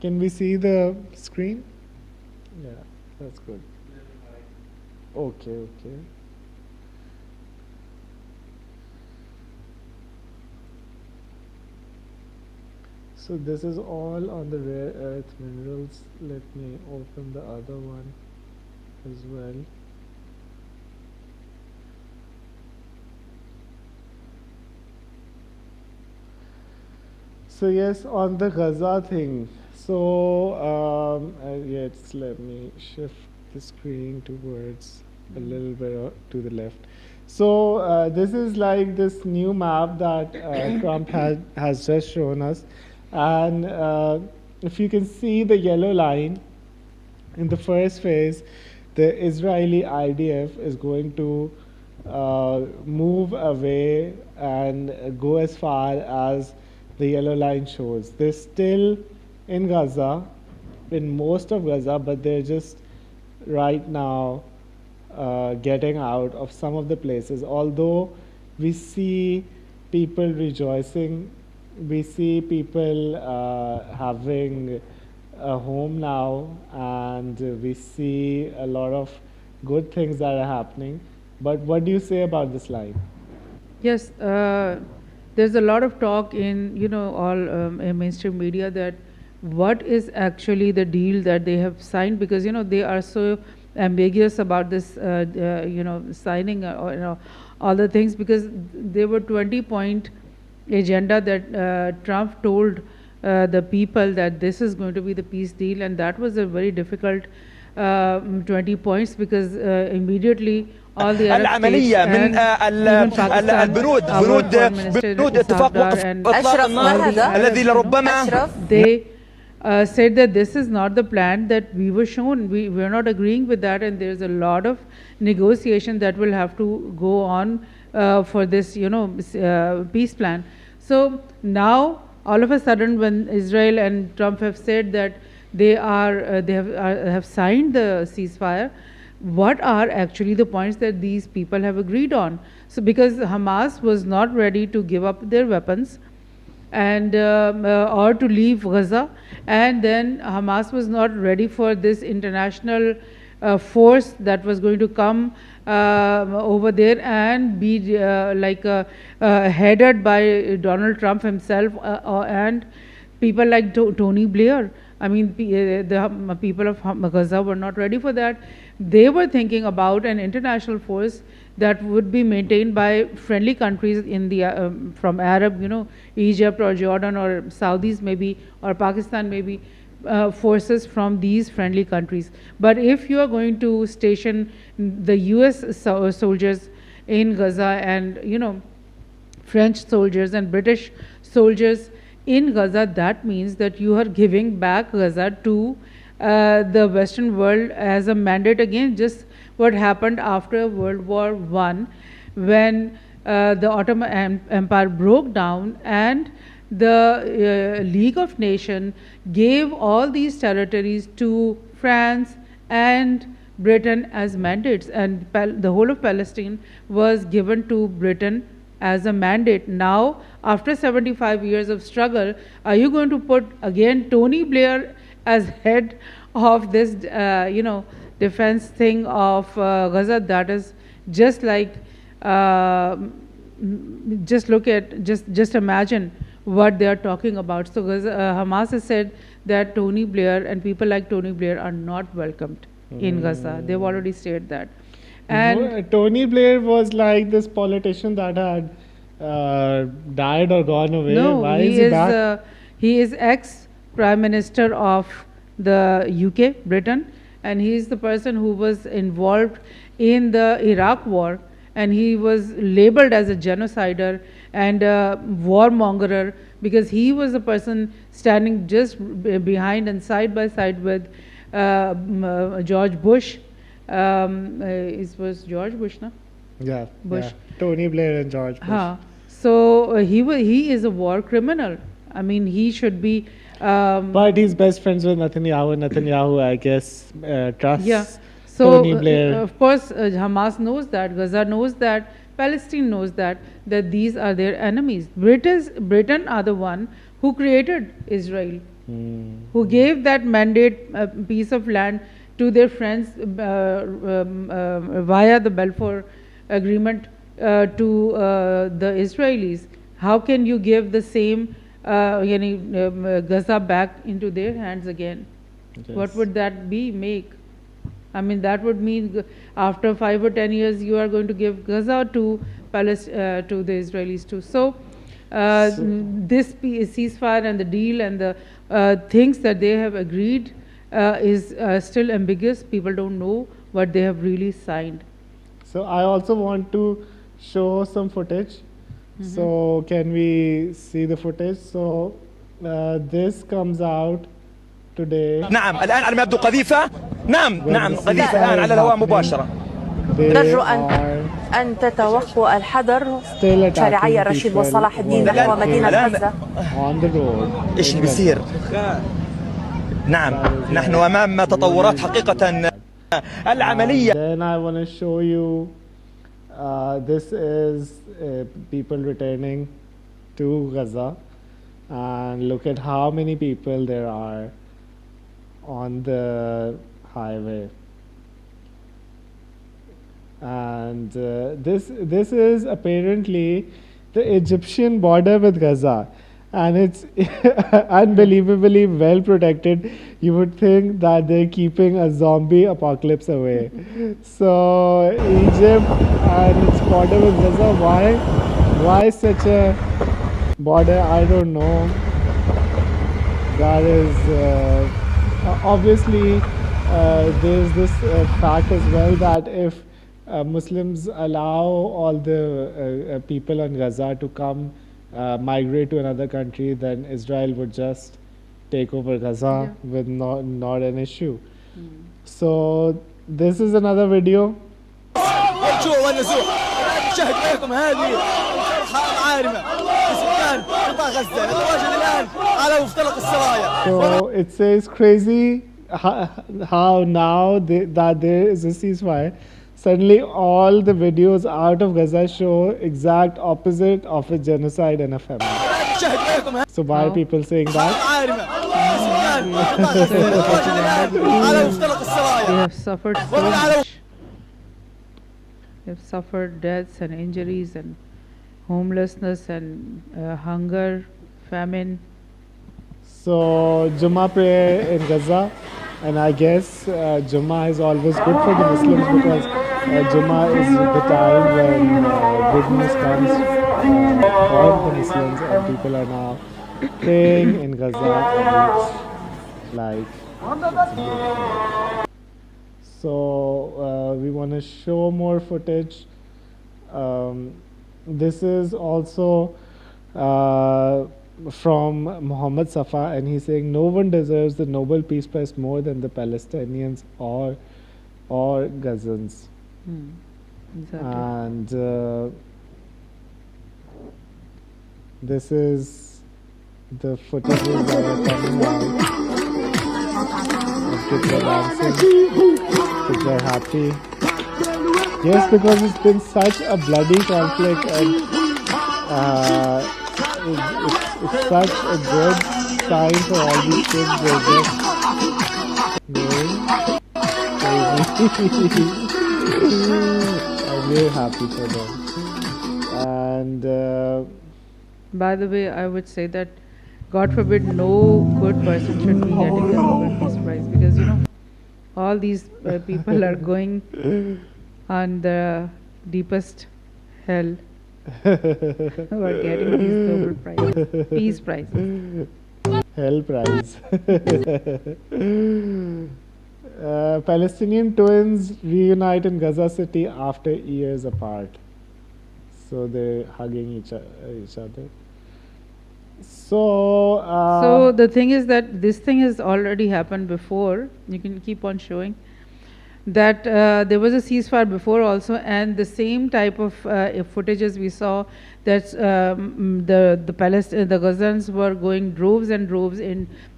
can we see the screen? Yeah, that's good. Okay, okay. So this is all on the rare earth minerals. Let me open the other one as well. So yes, on the Gaza thing. So yes, let me shift the screen towards a little bit to the left. So this is like this new map that Trump has just shown us, and if you can see the yellow line in the first phase, the Israeli IDF is going to move away and go as far as the yellow line shows. They're still in Gaza, in most of Gaza, but they're just right now getting out of some of the places. Although we see people rejoicing, we see people having a home now, and we see a lot of good things that are happening. But what do you say about this line? Yes, there's a lot of talk in all mainstream media that what is actually the deal that they have signed, because they are so ambiguous about this signing or all the things, because there were 20-point agenda that Trump told the people that this is going to be the peace deal, and that was a very difficult 20 points, because immediately all the Arab states and even Pakistan, our foreign minister Safdar and all the Arabs, they said that this is not the plan that we were shown. We're not agreeing with that, and there's a lot of negotiation that will have to go on for this, peace plan. So now, all of a sudden, when Israel and Trump have said that they have signed the ceasefire, what are actually the points that these people have agreed on. So because Hamas was not ready to give up their weapons and or to leave Gaza, and then Hamas was not ready for this international force that was going to come over there and be headed by Donald Trump himself and people like Tony Blair. I mean, the people of Gaza were not ready for that. They were thinking about an international force that would be maintained by friendly countries in the from Arab, Egypt or Jordan or Saudis maybe, or Pakistan maybe, forces from these friendly countries. But if you are going to station the US soldiers in Gaza and French soldiers and British soldiers in Gaza, that means that you are giving back Gaza to the Western world as a mandate again, just what happened after World War I, when the Ottoman Empire broke down and the League of Nations gave all these territories to France and Britain as mandates, and the whole of Palestine was given to Britain as a mandate. Now, after 75 years of struggle, are you going to put again Tony Blair as head of this, defense thing of Gaza? That is just like, just imagine what they are talking about. So Hamas has said that Tony Blair and people like Tony Blair are not welcomed in Gaza. They've already stated that. And Tony Blair was like this politician that had died or gone away. no, Why is he back? He is ex-prime minister of the UK, Britain, and he is the person who was involved in the Iraq war, and he was labeled as a genocider and a warmonger because he was the person standing just behind and side by side with George Bush. It was George Bush, no? Yeah, Bush. yeah. Tony Blair and George Bush. So he is a war criminal. I mean, he should be. But he's best friends with Netanyahu. Netanyahu, I guess, trusts Yeah. So Tony Blair. of course, Hamas knows that, Gaza knows that, Palestine knows that these are their enemies. Britain are the one who created Israel, who gave that mandate piece of land to their friends via the Balfour Agreement to the Israelis. How can you give the same Gaza back into their hands again? Yes. What would that make? I mean, that would mean after 5 or 10 years, you are going to give Gaza to to the Israelis too. So this ceasefire and the deal and the things that they have agreed is still ambiguous. People don't know what they have really signed. So I also want to show some footage. So can we see the footage? So this comes out today. نعم الآن على ما يبدو قذيفة. نعم قذيفة الآن على الهواء مباشرة. نرجو أن تتوقوا الحذر شارعي الرشيد وصلاح الدين نحو مدينة غزة. On the road. إيش اللي بيصير؟ نعم نحن أمام تطورات حقيقة العملية. Then I want to show you this is people returning to Gaza, and look at how many people there are on the highway. And this is apparently the Egyptian border with Gaza, and it's unbelievably well protected. You would think that they're keeping a zombie apocalypse away. So Egypt and its border with Gaza, why such a border? I don't know. That is obviously there's this fact as well that if Muslims allow all the people on Gaza to come migrate to another country, then Israel would just take over Gaza with not an issue. So this is another video. شاهد معكم هذه الجرحى عارمة لسكان قطاع غزة نتواجد الآن على مفترق السرايا. So it says crazy how now that there is a ceasefire, suddenly all the videos out of Gaza show exact opposite of a genocide and a famine. So why are people saying that? They have suffered so much. They have suffered deaths and injuries and homelessness and hunger, famine. So Jummah prayer in Gaza, and I guess Jummah is always good for the Muslims because Jummah is the time when good news comes for the Muslims, and people are now praying in Gaza, and it's like so we want to show more footage. This is also from Muhammad Safa, and he's saying no one deserves the Nobel Peace Prize more than the Palestinians or Gazans. Exactly. And this is the footages that are coming out. Kids are dancing, kids are happy. Yes, because it's been such a bloody conflict, and it's such a good sign for all these kids. They're just going crazy. I'm really happy for them. And by the way, I would say that God forbid no good person should be getting the Nobel Peace Prize, because all these people are going on the deepest hell who are getting these Nobel Prizes, Peace Prizes. Hell prize. Palestinian twins reunite in Gaza City after years apart. So they're hugging each other. So the thing is that this thing has already happened before. You can keep on showing that there was a ceasefire before also, and the same type of footages we saw, that the Gazans were going droves and droves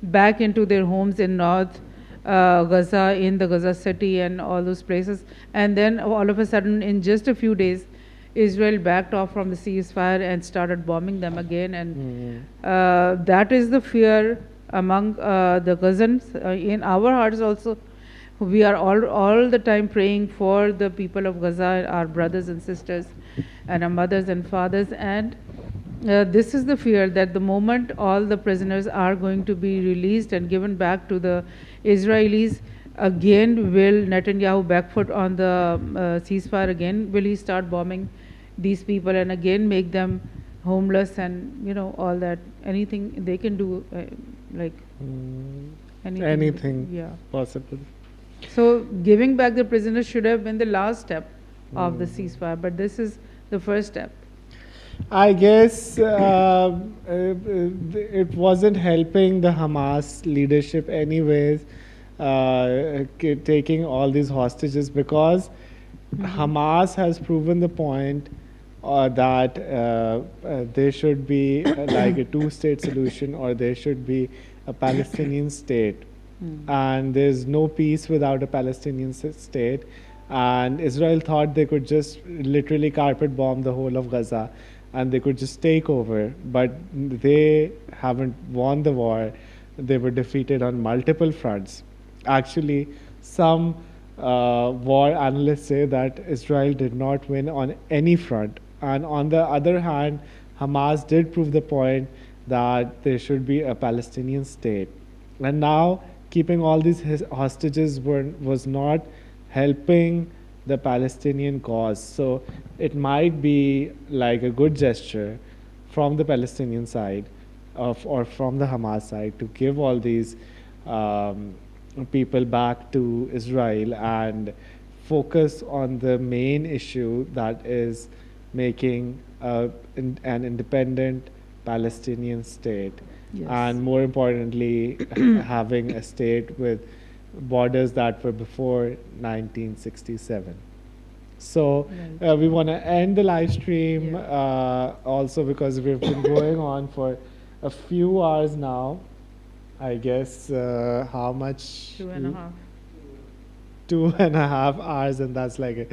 back into their homes in North Gaza, in the Gaza city and all those places, and then all of a sudden in just a few days Israel backed off from the ceasefire and started bombing them again, and that is the fear among the Gazans. In our hearts also, we are all the time praying for the people of Gaza, our brothers and sisters and our mothers and fathers, and this is the fear that the moment all the prisoners are going to be released and given back to the Israelis, again will Netanyahu backfoot on the ceasefire, again will he start bombing these people and again make them homeless, and all that, anything they can do, anything yeah, possible. so giving back the prisoners should have been the last step of the ceasefire, but this is the first step. I guess it wasn't helping the Hamas leadership anyways, taking all these hostages, because Hamas has proven the point that there should be like a two-state solution, or there should be a Palestinian state. And there's no peace without a Palestinian state. And Israel thought they could just literally carpet bomb the whole of Gaza and they could just take over. But they haven't won the war. They were defeated on multiple fronts. Actually, some war analysts say that Israel did not win on any front. And on the other hand, Hamas did prove the point that there should be a Palestinian state. And now, keeping all these hostages was not helping the Palestinian cause. So it might be like a good gesture from the Palestinian side or from the Hamas side to give all these people back to Israel and focus on the main issue, that is making an independent Palestinian state. Yes. And more importantly, having a state with borders that were before 1967. So we want to end the live stream also because we've been going on for a few hours now. I guess how much? 2.5. 2.5 hours, and that's like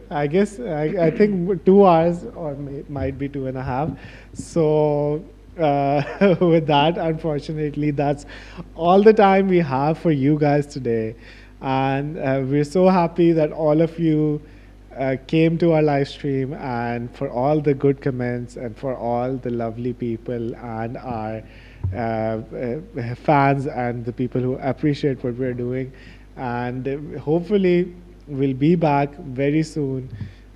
I guess I think 2 hours or might be 2.5. So with that, unfortunately, that's all the time we have for you guys today, and we're so happy that all of you came to our live stream, and for all the good comments and for all the lovely people and our fans and the people who appreciate what we're doing. And hopefully we'll be back very soon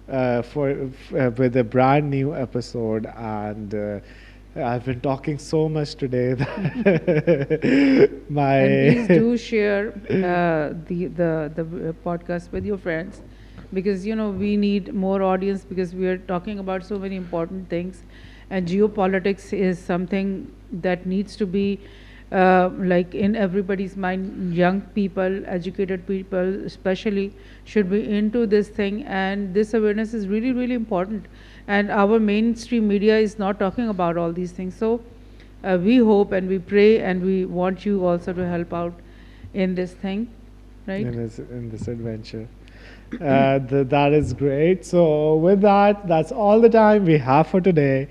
with a brand new episode. And I've been talking so much today that my And please do share the podcast with your friends, because we need more audience, because we are talking about so many important things, and geopolitics is something that needs to be like in everybody's mind. Young people, educated people especially, should be into this thing, and this awareness is really, really important. And our mainstream media is not talking about all these things. So we hope and we pray and we want you also to help out in this thing, right? in this adventure. That is great. So with that, that's all the time we have for today.